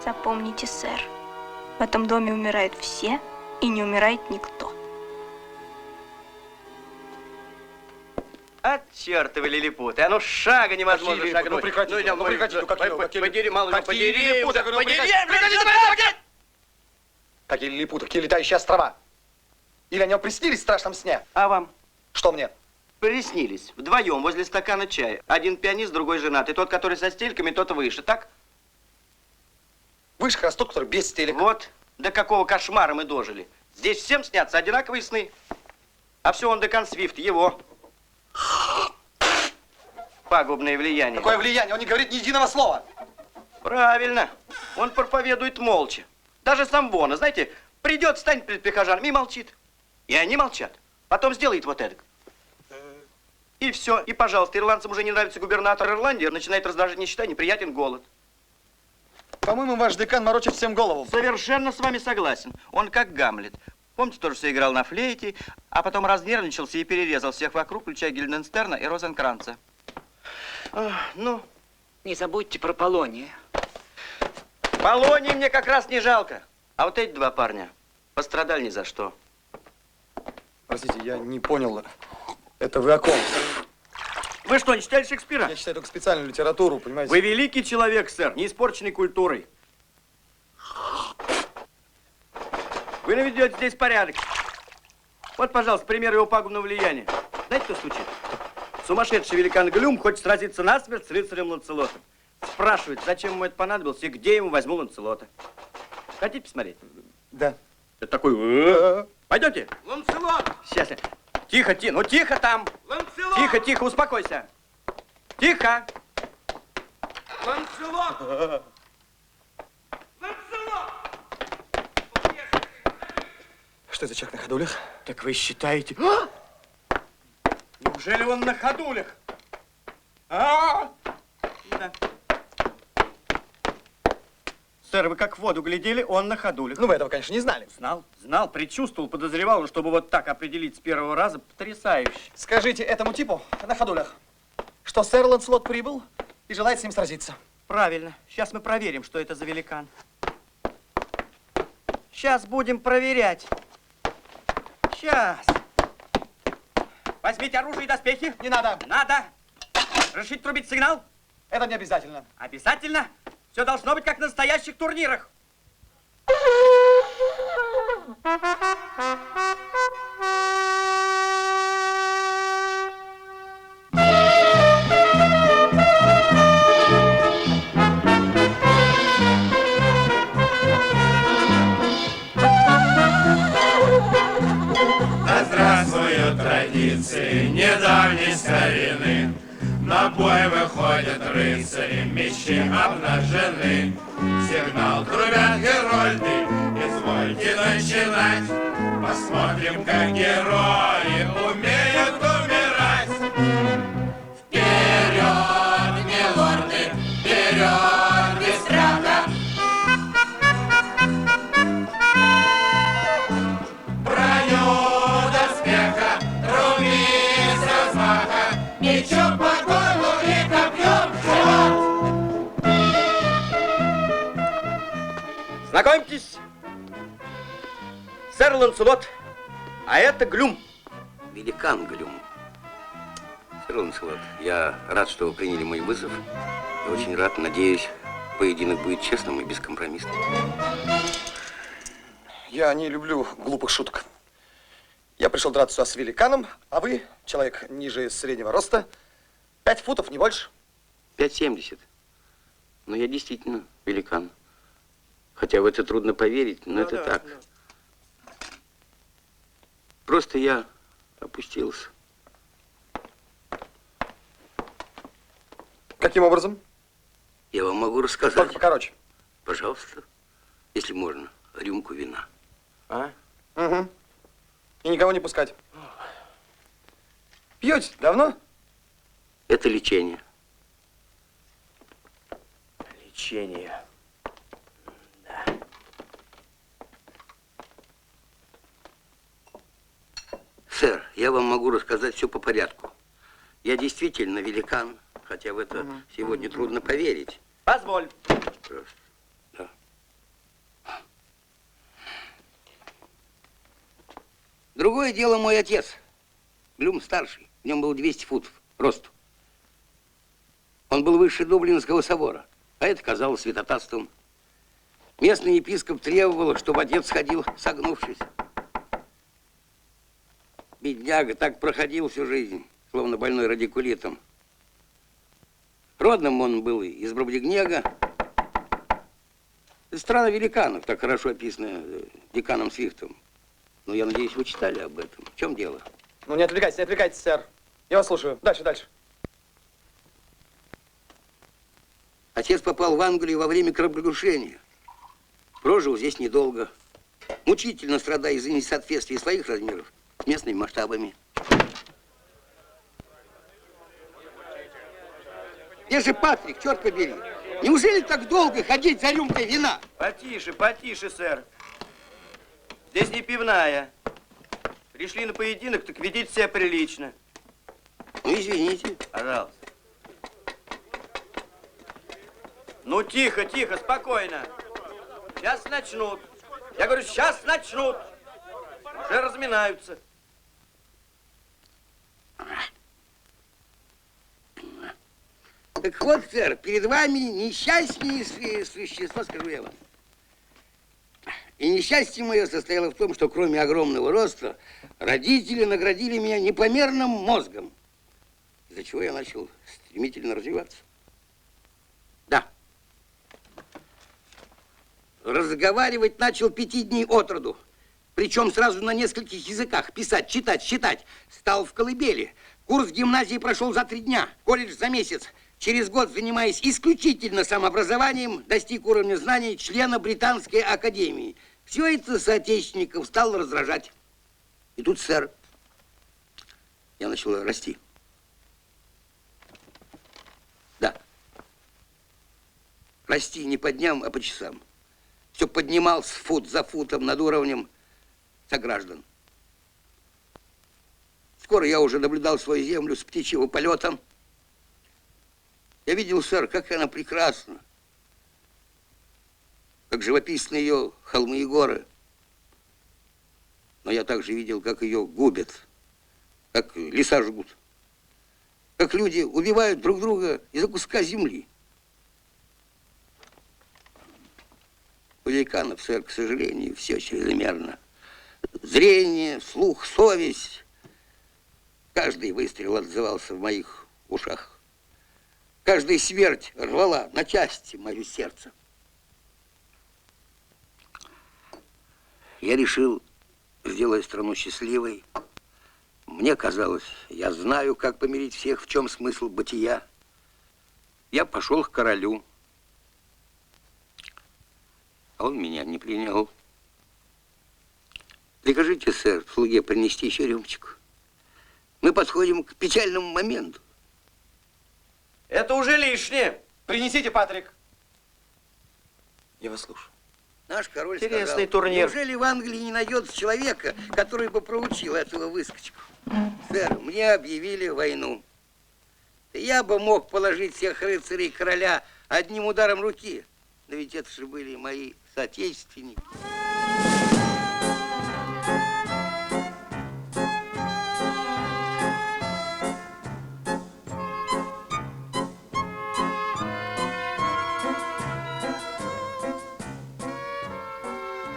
L: Запомните, сэр, в этом доме умирают все, и не умирает никто.
B: От чертовы лилипуты. А ну шага невозможно
E: Какие
B: шагнуть.
E: Ну прекрати,
B: идем,
E: ну прекрати, ну какие
B: подери, малышка,
E: какие
B: подери,
E: лилипуты, я говорю,
B: подери,
E: прекрати. Какие лилипуты, какие летающие острова? Или они вам приснились в страшном сне?
B: А вам?
E: Что мне?
B: Приснились. Вдвоем, возле стакана чая. Один пианист, другой женатый. Тот, который со стельками, тот выше. Так?
E: Выше как раз тот, который без стелек.
B: Вот. До какого кошмара мы дожили. Здесь всем снятся одинаковые сны. А все он декан Свифт, его. Пагубное влияние.
E: Какое влияние? Он не говорит ни единого слова.
B: Правильно. Он проповедует молча. Даже Самбона, знаете, придет, станет перед прихожанами и молчит. И они молчат. Потом сделает вот это. И все. И, пожалуйста, ирландцам уже не нравится губернатор Ирландии, начинает раздражать нищета, неприятен голод.
E: По-моему, ваш декан морочит всем голову.
B: Совершенно с вами согласен. Он как Гамлет. Помните, тоже все играл на флейте, а потом разнервничался и перерезал всех вокруг, включая Гильденстерна и Розенкранца. Ну?
U: Не забудьте про Полония.
B: Полонии мне как раз не жалко. А вот эти два парня пострадали ни за что.
E: Простите, я не понял. Это вы о ком?
B: Вы что, не читали Шекспира?
E: Я читаю только специальную литературу, понимаете?
B: Вы великий человек, сэр, не испорченный культурой. Вы наведете здесь порядок. Вот, пожалуйста, пример его пагубного влияния. Знаете, что случится? Сумасшедший великан Глюм хочет сразиться насмерть с рыцарем Ланцелотом. Спрашивает, зачем ему это понадобилось и где ему возьму Ланцелота. Хотите посмотреть?
E: Да.
B: Это такой... Пойдете?
T: Ланцелот!
B: Сейчас я... Тихо, тихо, ну тихо там!
T: Ланцелот!
B: Тихо, тихо, успокойся. Тихо!
T: Ланцелот!
E: Что это человек на ходулях?
B: Так вы считаете... Неужели он на ходулях? Да. Сэр, вы как в воду глядели, он на ходулях.
E: Ну, вы этого, конечно, не знали.
B: Знал, предчувствовал, подозревал, чтобы вот так определить с первого раза, потрясающе.
E: Скажите этому типу на ходулях, что сэр Ланселот прибыл и желает с ним сразиться.
B: Правильно. Сейчас мы проверим, что это за великан. Сейчас будем проверять. Сейчас. Возьмите оружие и доспехи.
E: Не надо.
B: Надо. Решить трубить сигнал?
E: Это не обязательно.
B: Обязательно? Все должно быть как на настоящих турнирах.
I: Да здравствуют традиции недавней старины. На бой выходят рыцари, мечи обнажены. Сигнал трубят герольды, извольте начинать. Посмотрим, как герои умеют умирать. Вперед, милорды, вперед, без страха. Броню доспеха, руби с размаха. Мечом по горлу и копьем в живот.
B: Знакомьтесь, сэр Ланселот, а это Глюм.
G: Великан Глюм. Сэр Ланселот, я рад, что вы приняли мой вызов. Я очень рад, надеюсь, поединок будет честным и бескомпромиссным.
E: Я не люблю глупых шуток. Я пришел драться сюда с великаном, а вы, человек ниже среднего роста, 5 футов, не больше.
G: 5,70. Но я действительно великан. Хотя в это трудно поверить, но это так. Просто я опустился.
E: Каким образом?
G: Я вам могу рассказать.
E: Только покороче.
G: Пожалуйста, если можно, рюмку вина.
E: А? Угу. И никого не пускать. Пьете давно?
G: Это лечение.
B: Лечение. Да.
G: Сэр, я вам могу рассказать все по порядку. Я действительно великан, хотя в это сегодня трудно поверить.
B: Позволь.
G: Просто, да. Другое дело мой отец. Глюм старший. В нем было 200 футов росту. Он был выше Дублинского собора, а это казалось святотатством. Местный епископ требовал, чтобы отец ходил, согнувшись. Бедняга так проходил всю жизнь, словно больной радикулитом. Родом он был из Брубдигнега. Это страна великанов, так хорошо описана деканом Свифтом. Ну, я надеюсь, вы читали об этом. В чем дело?
E: Ну, не отвлекайтесь, сэр. Я вас слушаю. Дальше.
G: Отец попал в Англию во время кораблекрушения. Прожил здесь недолго. Мучительно страдая из-за несоответствия своих размеров с местными масштабами. Где же Патрик, черт побери? Неужели так долго ходить за рюмкой вина?
B: Потише, потише, сэр. Здесь не пивная. Пришли на поединок, так ведите себя прилично.
G: Ну, извините.
B: Пожалуйста. Ну, тихо, тихо, спокойно. Сейчас начнут. Я говорю, сейчас начнут. Уже разминаются.
G: Так вот, сэр, перед вами несчастнейшее существо, скажу я вам. И несчастье мое состояло в том, что кроме огромного роста, родители наградили меня непомерным мозгом, из-за чего я начал стремительно развиваться. Да. Разговаривать начал 5 дней от роду, причем сразу на нескольких языках. Писать, читать, считать. Стал в колыбели. Курс в гимназии прошел за 3 дня, колледж за месяц. Через год, занимаясь исключительно самообразованием, достиг уровня знаний члена Британской академии. Все это соотечественников стало раздражать. И тут, сэр, я начал расти. Да. Расти не по дням, а по часам. Все поднимался фут за футом над уровнем сограждан. Скоро я уже наблюдал свою землю с птичьего полета. Я видел, сэр, как она прекрасна, как живописны ее холмы и горы. Но я также видел, как ее губят, как леса жгут, как люди убивают друг друга из-за куска земли. У великанов, сэр, к сожалению, все чрезмерно. Зрение, слух, совесть. Каждый выстрел отзывался в моих ушах. Каждая смерть рвала на части мое сердце. Я решил сделать страну счастливой. Мне казалось, я знаю, как помирить всех, в чем смысл бытия. Я пошел к королю. А он меня не принял. Прикажите, сэр, слуге принести еще рюмочку. Мы подходим к печальному моменту.
B: Это уже лишнее.
E: Принесите, Патрик. Я вас слушаю.
G: Наш король
B: Интересный
G: сказал,
B: турнир.
G: неужели в Англии не найдется человека, который бы проучил этого выскочку? Сэр, мне объявили войну. Я бы мог положить всех рыцарей короля одним ударом руки. Да ведь это же были мои соотечественники.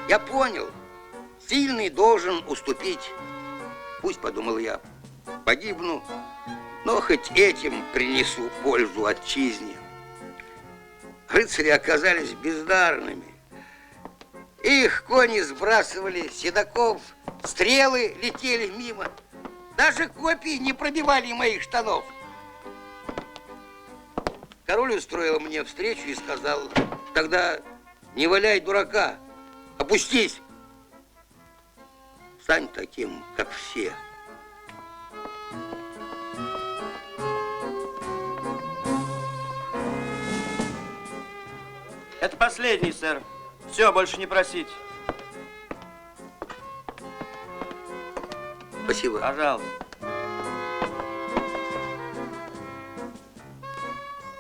G: Я понял, сильный должен уступить. Пусть, подумал я, погибну, но хоть этим принесу пользу отчизне. Рыцари оказались бездарными. Их кони сбрасывали седаков, стрелы летели мимо. Даже копья не пробивали моих штанов. Король устроил мне встречу и сказал: тогда не валяй дурака, опустись. Стань таким, как все.
B: Это последний, сэр. Все, больше не просить.
G: Спасибо.
B: Пожалуйста.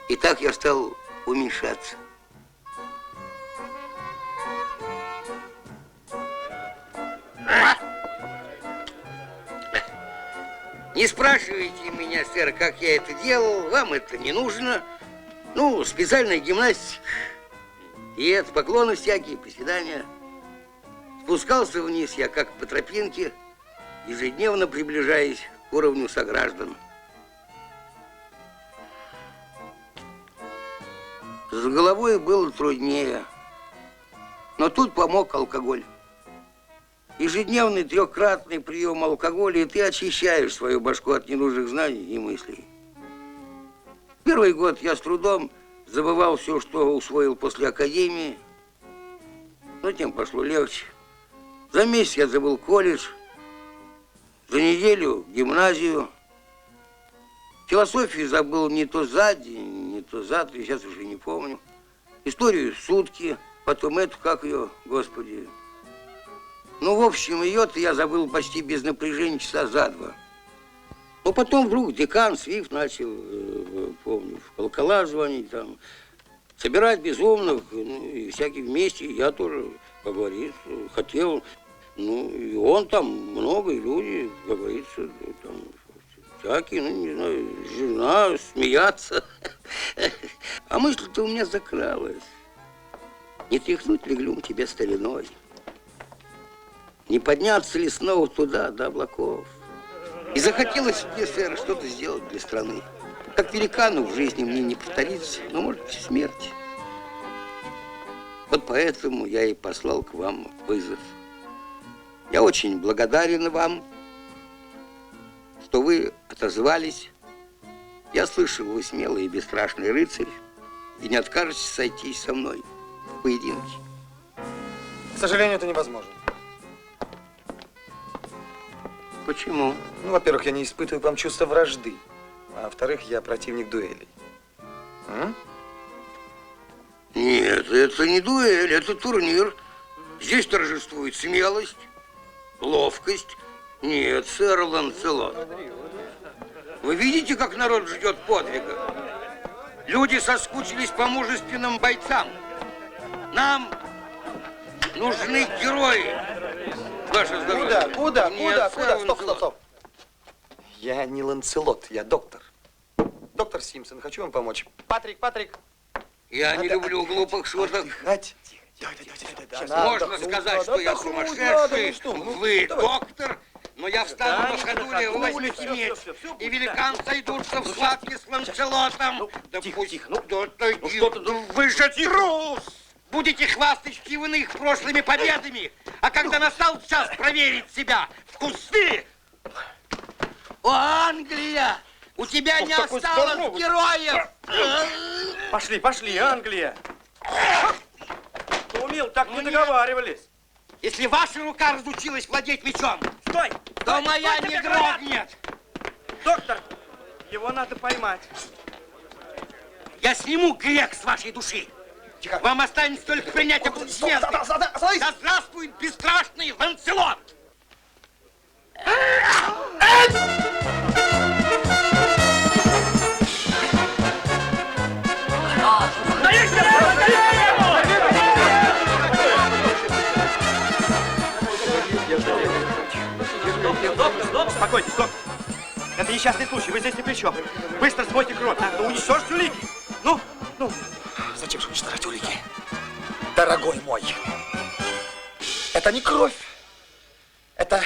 G: И так я стал уменьшаться. Не спрашивайте меня, сэр, как я это делал, вам это не нужно. Ну, специальная гимнастика, диет, поклоны всякие, приседания. Спускался вниз я как по тропинке, ежедневно приближаясь к уровню сограждан. С головой было труднее, но тут помог алкоголь. Ежедневный трехкратный прием алкоголя, и ты очищаешь свою башку от ненужных знаний и мыслей. Первый год я с трудом забывал все, что усвоил после академии, но тем пошло легче. За месяц я забыл колледж, за неделю гимназию. Философию забыл не то за день, не то за 3, сейчас уже не помню. Историю сутки, потом эту, как ее, господи, Ну, в общем, ее-то я забыл почти без напряжения часа за два. Но потом вдруг декан Свифт начал, помню, в колокола звонить, там, собирать безумных, ну, и всякие вместе. Я тоже поговорить хотел. Ну, и он там, много, и люди, как говорится, там, всякие, ну, не знаю, жена, смеяться. А мысль-то у меня закралась. Не тряхнуть ли, Глюм, тебя стариной? Не подняться ли снова туда, до облаков? И захотелось мне, сэр, что-то сделать для страны. Как великану в жизни мне не повторится, но, может быть, в смерти. Вот поэтому я и послал к вам вызов. Я очень благодарен вам, что вы отозвались. Я слышал, вы смелый и бесстрашный рыцарь, и не откажетесь сойтись со мной в поединке.
E: К сожалению, это невозможно.
G: Почему?
E: Ну, во-первых, я не испытываю к вам чувства вражды. А во-вторых, я противник дуэлей.
G: Нет, это не дуэль, это турнир. Здесь торжествует смелость, ловкость. Нет, сэр Ланселот. Вы видите, как народ ждет подвига? Люди соскучились по мужественным бойцам. Нам нужны герои. Ваше здоровье.
E: Куда?
G: Нет,
E: Куда? Стоп. Я не Ланселот, я доктор. Доктор Симпсон, хочу вам помочь. Патрик.
G: Я не люблю глупых шуток.
E: Тихо.
G: Можно сказать, что я сумасшедший, вы доктор, но я встану на ходуле, вы возьмете меч, и великан сойдутся в схватке с Ланселотом. Да пусть, вы же трус! Будете хвастать в их прошлыми победами, а когда настал час проверить себя в кусты... О, Англия! У тебя не осталось героев!
B: Пошли, Англия! Ну, мил, так не договаривались.
G: Если ваша рука разучилась владеть мечом, то моя не дрогнет.
B: Доктор, его надо поймать.
G: Я сниму грех с вашей души. Тихо. Вам останется только принять аплодисменты. Да здравствует бесстрашный Ланселот!
B: Спокойтесь, доктор. Это несчастный случай, вы здесь ни при чем. Быстро смойте кровь, да уничтожьте улики. Ну.
N: Зачем же уничтожать улики? Дорогой мой, это не кровь, это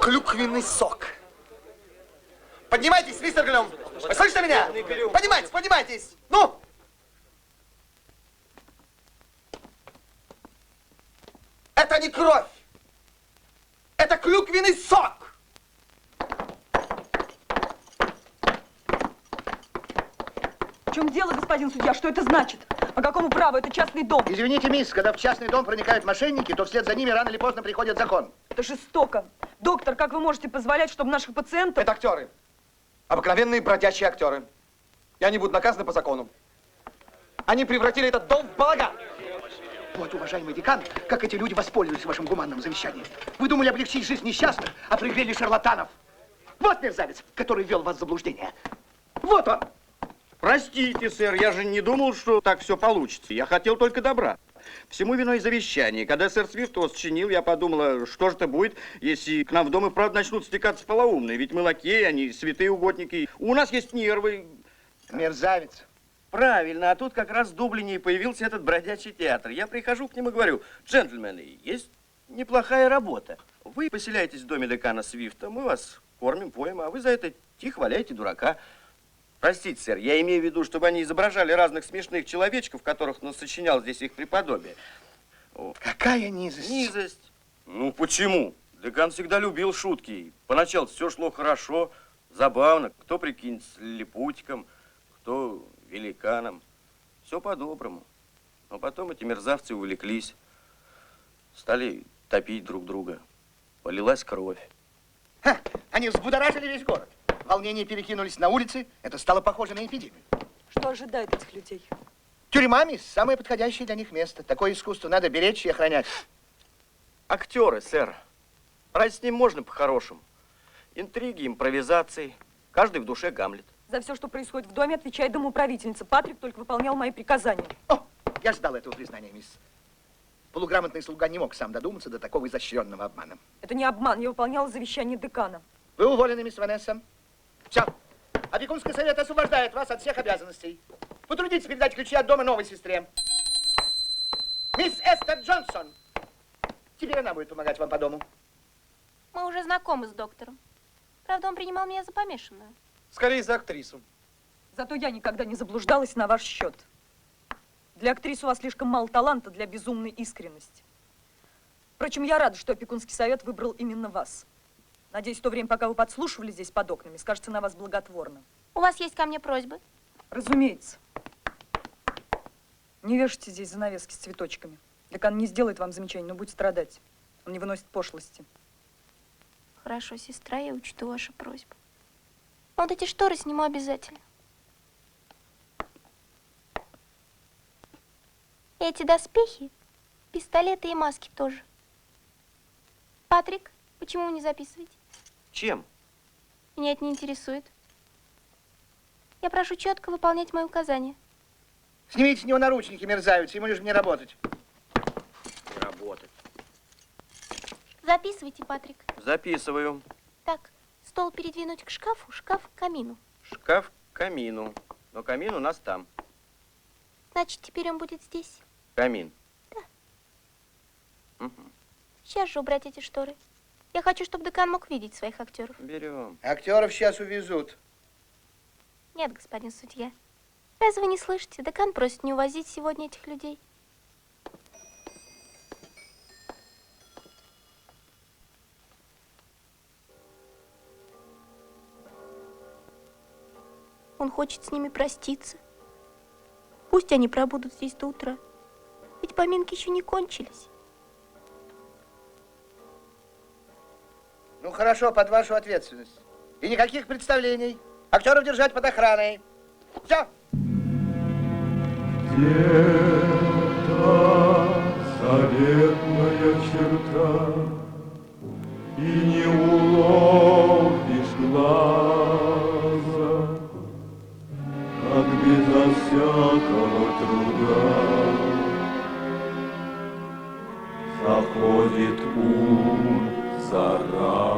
N: клюквенный сок. Поднимайтесь, мистер Глюм. Вы слышите меня? Поднимайтесь. Ну! Это не кровь, это клюквенный сок.
J: В чем дело, господин судья? Что это значит? По какому праву? Это частный дом.
F: Извините, мисс, когда в частный дом проникают мошенники, то вслед за ними рано или поздно приходит закон.
J: Это жестоко. Доктор, как вы можете позволять, чтобы наших пациентов...
E: Это актеры. Обыкновенные бродячие актеры. И они будут наказаны по закону. Они превратили этот дом в балаган.
F: Вот, уважаемый декан, как эти люди воспользовались вашим гуманным завещанием. Вы думали облегчить жизнь несчастных, а пригрели шарлатанов. Вот мерзавец, который ввел вас в заблуждение. Вот он.
B: Простите, сэр, я же не думал, что так все получится. Я хотел только добра. Всему виной завещание. Когда сэр Свифт его сочинил, я подумала, что же это будет, если к нам в дом и правда начнут стекаться полоумные. Ведь мы лакеи, они святые угодники. У нас есть нервы.
F: Мерзавец.
B: Правильно, а тут как раз в Дублине и появился этот бродячий театр. Я прихожу к ним и говорю: джентльмены, есть неплохая работа. Вы поселяетесь в доме декана Свифта, мы вас кормим, поем, а вы за это тихо валяете дурака. Простите, сэр, я имею в виду, чтобы они изображали разных смешных человечков, которых насочинял здесь их преподобие. Вот.
F: Какая низость?
B: Низость? Ну, почему? Декан всегда любил шутки. Поначалу все шло хорошо, забавно. Кто прикинется лилипутиком, кто великаном. Все по-доброму. Но потом эти мерзавцы увлеклись. Стали топить друг друга. Полилась кровь.
F: Ха, они взбудоражили весь город. Волнения перекинулись на улицы. Это стало похоже на эпидемию.
J: Что ожидает этих людей?
F: Тюрьма, мисс, самое подходящее для них место. Такое искусство надо беречь и охранять.
B: Актеры, сэр. Брать с ним можно по-хорошему. Интриги, импровизации. Каждый в душе Гамлет.
J: За все, что происходит в доме, отвечает домоуправительница. Патрик только выполнял мои приказания.
F: О, я ждал этого признания, мисс. Полуграмотный слуга не мог сам додуматься до такого изощренного обмана.
J: Это не обман, я выполняла завещание декана.
F: Вы уволены, мисс Ванесса. Все. Опекунский совет освобождает вас от всех обязанностей. Потрудитесь передать ключи от дома новой сестре. Мисс Эстер Джонсон. Теперь она будет помогать вам по дому.
L: Мы уже знакомы с доктором. Правда, он принимал меня за помешанную.
E: Скорее за актрису.
J: Зато я никогда не заблуждалась на ваш счет. Для актрисы у вас слишком мало таланта для безумной искренности. Впрочем, я рада, что опекунский совет выбрал именно вас. Надеюсь, в то время, пока вы подслушивали здесь под окнами, скажется на вас благотворно.
L: У вас есть ко мне просьбы?
J: Разумеется. Не вешайте здесь занавески с цветочками. Декан не сделает вам замечаний, но будет страдать. Он не выносит пошлости.
L: Хорошо, сестра, я учту вашу просьбу. Вот эти шторы сниму обязательно. Эти доспехи, пистолеты и маски тоже. Патрик, почему вы не записываете?
B: Чем?
L: Меня это не интересует. Я прошу четко выполнять мои указания.
F: Снимите с него наручники, мерзавец, ему лишь не работать.
B: Не работать.
L: Записывайте, Патрик.
B: Записываю.
L: Так, стол передвинуть к шкафу, шкаф к камину.
B: Шкаф к камину. Но камин у нас там.
L: Значит, теперь он будет здесь.
B: Камин.
L: Да. Угу. Сейчас же убрать эти шторы. Я хочу, чтобы декан мог видеть своих актеров.
B: Берем.
F: Актеров сейчас увезут.
L: Нет, господин судья. Разве вы не слышите? Декан просит не увозить сегодня этих людей. Он хочет с ними проститься. Пусть они пробудут здесь до утра. Ведь поминки еще не кончились.
F: Ну хорошо, под вашу ответственность. И никаких представлений. Актеров держать под охраной. Все.
I: Где-то заветная черта, и не уловишь глаза, как безо всякого труда заходит ум за разум.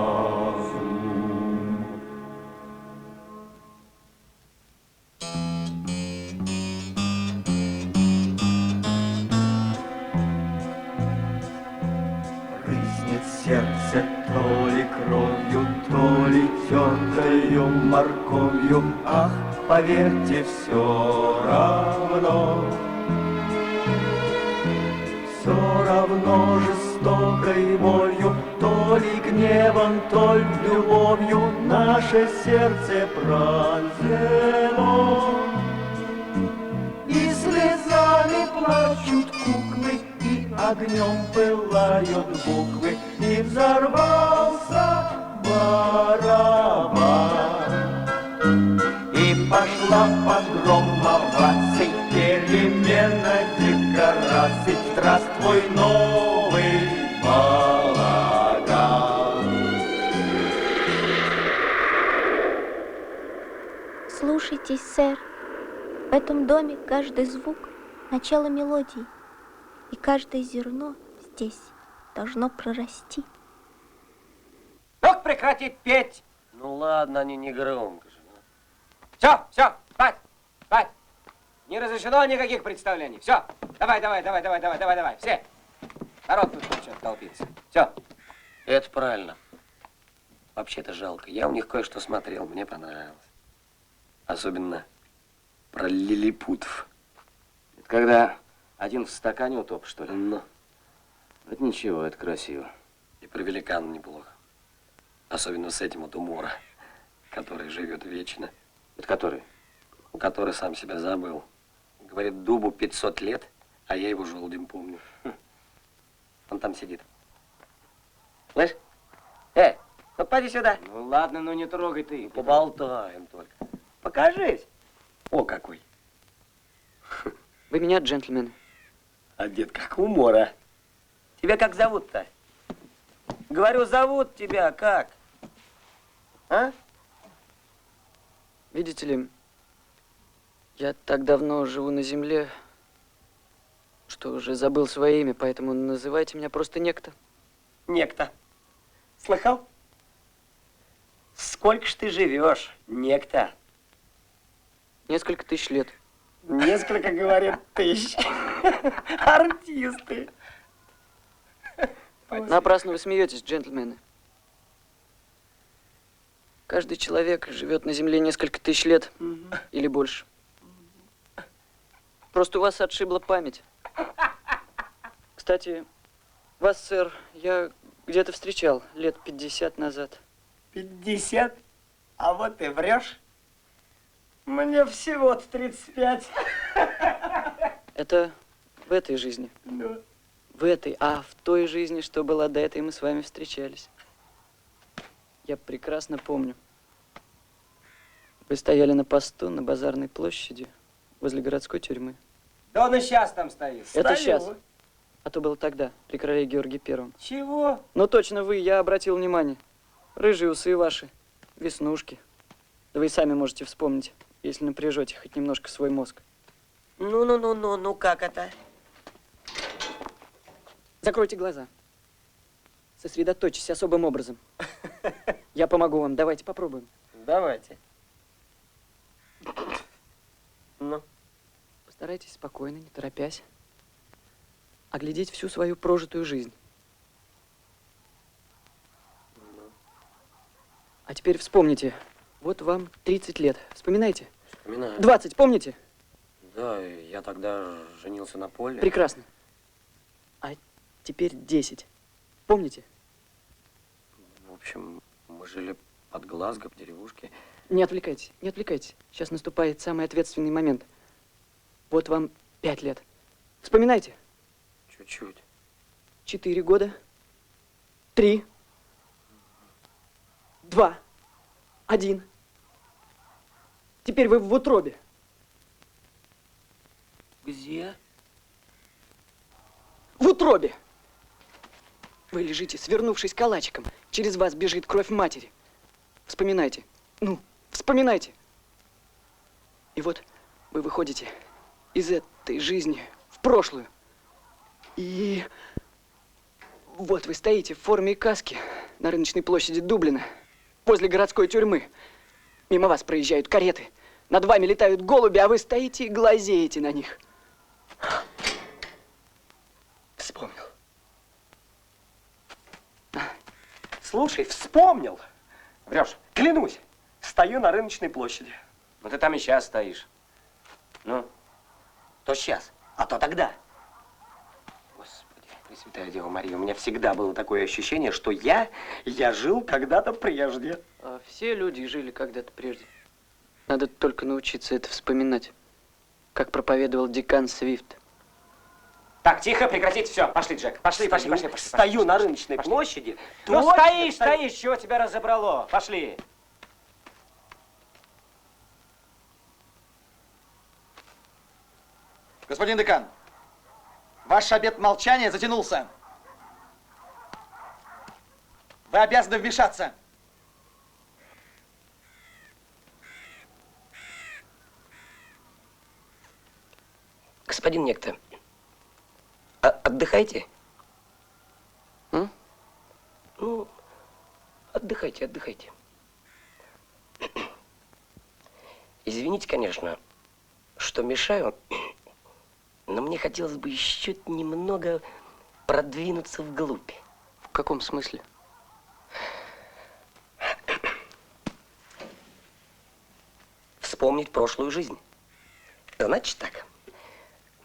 I: Рыснет сердце то ли кровью, то ли тертою морковью. Ах, поверьте, все равно. Все равно жестокой болью, то ли гневом, то ли любовью наше сердце пронзено. И слезами плачут куклы, и огнем пылают буквы, и взорвался барабан. И пошла погром оваций, перемена декораций. Здравствуй, новый балаган.
L: Слушайтесь, сэр. В этом доме каждый звук — начало мелодии. И каждое зерно здесь должно прорасти.
T: Мог прекратить петь? Ну ладно, они не громко же. Все, спать, спать. Не разрешено никаких представлений. Все, давай, все. Народ тут что-то толпится. Все. Это правильно. Вообще-то жалко. Я у них кое-что смотрел, мне понравилось. Особенно про лилипутов. Это когда один в стакане утоп, что ли? Ну. Это ничего, это красиво. И про великана неплохо. Особенно с этим вот умора, который живет вечно. Это который? Который сам себя забыл. Говорит, дубу 500 лет, а я его желудем помню. Он там сидит. Слышь? Ну поди сюда. Ну ладно, ну не трогай ты. Поболтаем только. Покажись. О, какой.
C: Вы меня, джентльмен.
T: Одет как умора. Тебя как зовут-то?
H: Говорю, зовут тебя как? А?
C: Видите ли, я так давно живу на земле, что уже забыл свое имя, поэтому называйте меня просто Некто.
H: Некто. Слыхал? Сколько ж ты живешь, Некто?
C: Несколько тысяч лет.
H: Несколько, говорит, тысяч. Артисты.
C: Напрасно вы смеетесь, джентльмены. Каждый человек живет на земле несколько тысяч лет или больше. Просто у вас отшибла память. Кстати, вас, сэр, я где-то встречал лет 50 назад.
H: 50? А вот ты врешь. Мне всего-то 35.
C: Это в этой жизни.
H: Ну.
C: В этой, а в той жизни, что была до этой, мы с вами встречались. Я прекрасно помню. Вы стояли на посту на Базарной площади возле городской тюрьмы.
H: Да он и сейчас там стоит.
C: Это
H: Стою.
C: сейчас. А то было тогда, при короле Георгии Первом.
H: Чего?
C: Ну точно вы, я обратил внимание. Рыжие усы ваши, веснушки. Да вы и сами можете вспомнить, если напряжете хоть немножко свой мозг.
H: Ну, как это?
C: Закройте глаза. Сосредоточьтесь особым образом. Я помогу вам. Давайте попробуем.
H: Давайте. Ну.
C: Постарайтесь спокойно, не торопясь, оглядеть всю свою прожитую жизнь. А теперь вспомните. Вот вам 30 лет. Вспоминайте.
A: Вспоминаю.
C: 20, помните?
A: Да, я тогда женился на Поле.
C: Прекрасно. А теперь 10. Помните?
A: В общем, мы жили под Глазго, в деревушке.
C: Не отвлекайтесь, не отвлекайтесь. Сейчас наступает самый ответственный момент. Вот вам 5 лет. Вспоминайте.
A: Чуть-чуть.
C: 4 года. 3. 2. 1. Теперь вы в утробе.
A: Где?
C: В утробе. Вы лежите, свернувшись калачиком. Через вас бежит кровь матери. Вспоминайте. Ну, вспоминайте. И вот вы выходите из этой жизни в прошлую. И вот вы стоите в форме и каске на рыночной площади Дублина, возле городской тюрьмы. Мимо вас проезжают кареты, над вами летают голуби, а вы стоите и глазеете на них.
H: Вспомнил. Слушай, вспомнил. Врешь, клянусь. Стою на рыночной площади.
T: Ну ты там и сейчас стоишь. Ну,
H: То сейчас, а то тогда. Господи, Пресвятая Дева Мария, у меня всегда было такое ощущение, что я жил когда-то прежде.
C: А все люди жили когда-то прежде. Надо только научиться это вспоминать, как проповедовал декан Свифт.
T: так, тихо, прекратить, все, пошли, Джек, пошли.
H: Стою на рыночной площади.
T: Ну,
H: точно
T: стоишь, чего тебя разобрало? Пошли.
E: Господин декан, ваш обет молчания затянулся. Вы обязаны вмешаться.
A: Господин Некто, отдыхайте. Ну, отдыхайте. Извините, конечно, что мешаю, но мне хотелось бы еще немного продвинуться вглубь.
C: В каком смысле?
A: Вспомнить прошлую жизнь. Значит так.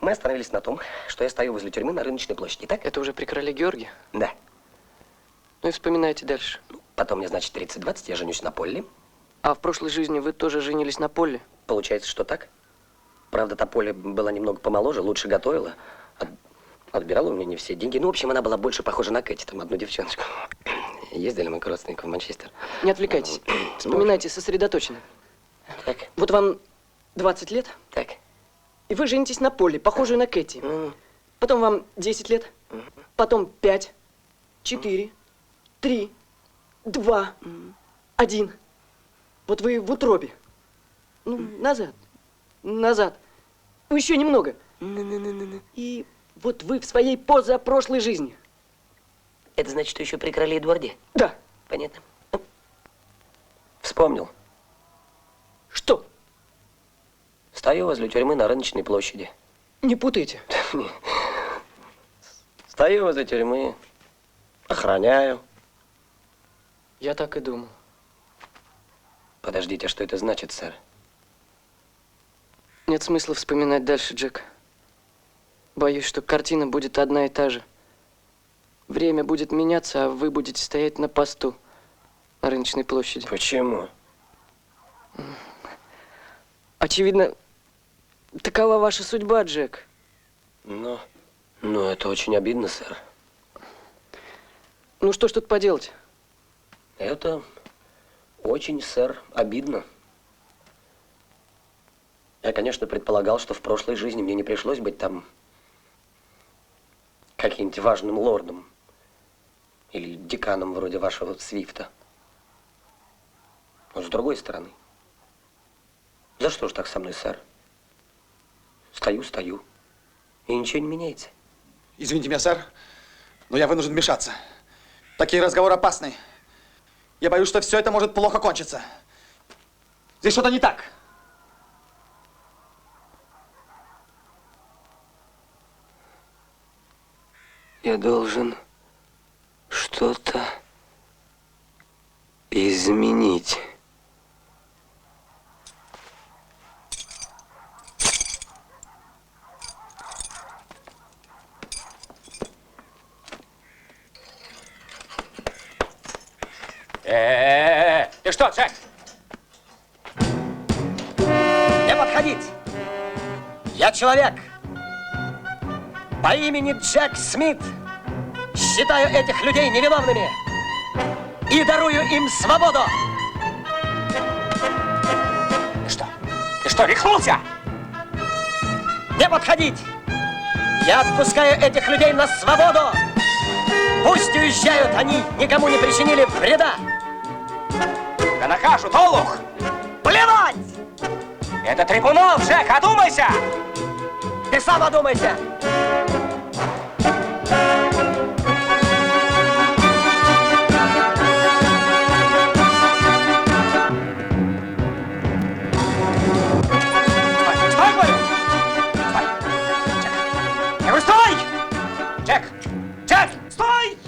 A: Мы остановились на том, что я стою возле тюрьмы на рыночной площади, так?
C: Это уже при короле Георгии?
A: Да.
C: Ну и вспоминайте дальше.
A: Потом мне, значит, 30-20, я женюсь на Полли.
C: А в прошлой жизни вы тоже женились на Полли?
A: Получается, что так. Правда, та Поля была немного помоложе, лучше готовила. Отбирала у меня не все деньги. Ну, в общем, она была больше похожа на Кэти, там, одну девчоночку. Ездили мы к родственникам в Манчестер.
C: Не отвлекайтесь. Вспоминайте сосредоточенно.
A: Так.
C: Вот вам 20 лет.
A: Так.
C: И вы женитесь на Полли, похожую на Кэти. Потом вам 10 лет. Потом 5, 4, 3, 2, 1. Вот вы в утробе. Ну, назад. Назад. Ну, еще немного. И вот вы в своей позапрошлой жизни.
A: Это значит, что еще при короле Эдуарде?
C: Да.
A: Понятно. Вспомнил.
C: Что?
A: Стою возле тюрьмы на Рыночной площади.
C: Не путайте.
A: Стою возле тюрьмы, охраняю.
C: Я так и думал.
A: Подождите, что это значит, сэр?
C: Нет смысла вспоминать дальше, Джек. Боюсь, что картина будет одна и та же. Время будет меняться, а вы будете стоять на посту на Рыночной площади.
A: Почему?
C: Очевидно, такова ваша судьба, Джек.
A: Но это очень обидно, сэр.
C: Ну что ж тут поделать?
A: Это очень, сэр, обидно. Я, конечно, предполагал, что в прошлой жизни мне не пришлось быть там каким-нибудь важным лордом или деканом вроде вашего Свифта. Но с другой стороны, за что же так со мной, сэр? Стою, и ничего не меняется.
E: Извините меня, сэр, но я вынужден вмешаться. Такие разговоры опасны. Я боюсь, что все это может плохо кончиться. Здесь что-то не так.
A: Я должен что-то изменить.
T: Ты что, Джек?
A: Не подходить! Я человек по имени Джек Смит. Считаю этих людей невиновными и дарую им свободу.
T: Ты что, рехнулся?
A: Не подходить! Я отпускаю этих людей на свободу. Пусть уезжают, они никому не причинили вреда.
T: Да накажут, олух!
A: Плевать!
T: Это трибунал, Джек, одумайся!
A: Ты сам одумайся!
T: Стой, говорю! Стой! Я говорю, стой! Джек! Джек! Стой!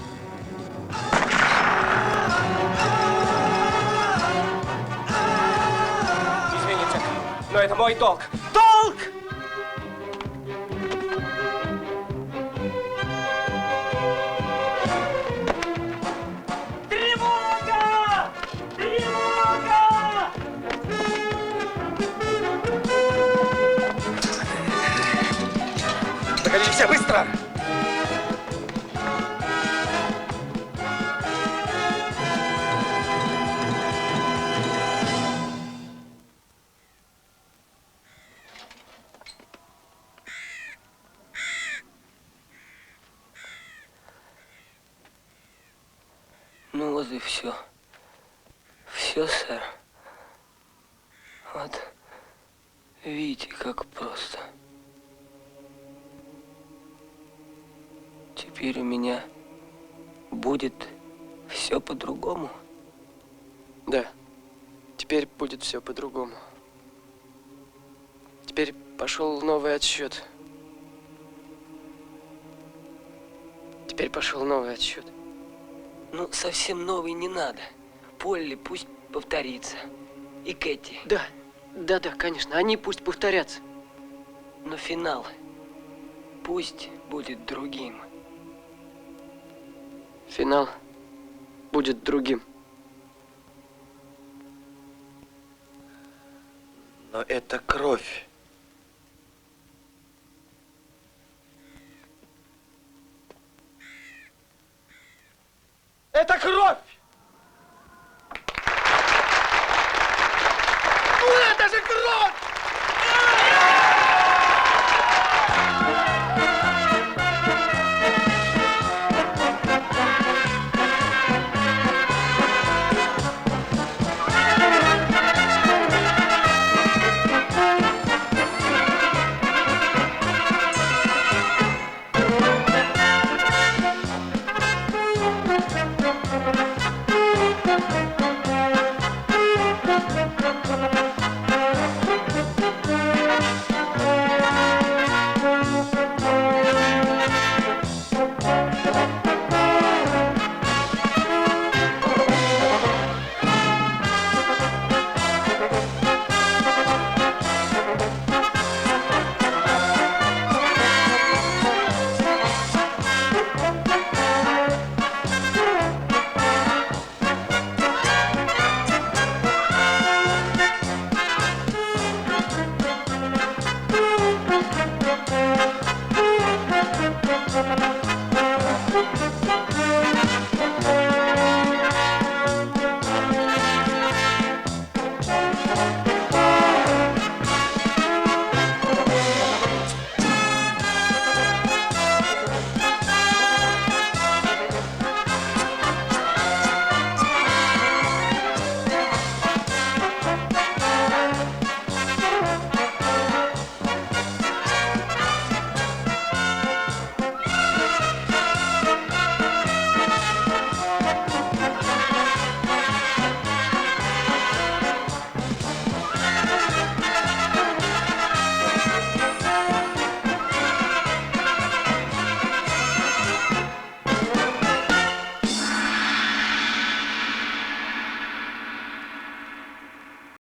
T: Извини, Джек, но это мой долг. Долг!
I: Тревога! Тревога!
E: Заходите все быстро!
A: Ну вот и все. Все, сэр. Вот. Видите, как просто. Теперь у меня будет все по-другому.
C: Да. Теперь будет все по-другому. Теперь пошел новый отсчет. Теперь пошел новый отсчет.
A: Ну, совсем новый не надо. Полли пусть повторится. И Кэти.
C: Да, да, конечно, они пусть повторятся.
A: Но финал пусть будет другим.
C: Финал будет другим.
E: Но это кровь. Это кровь! Ну это же кровь!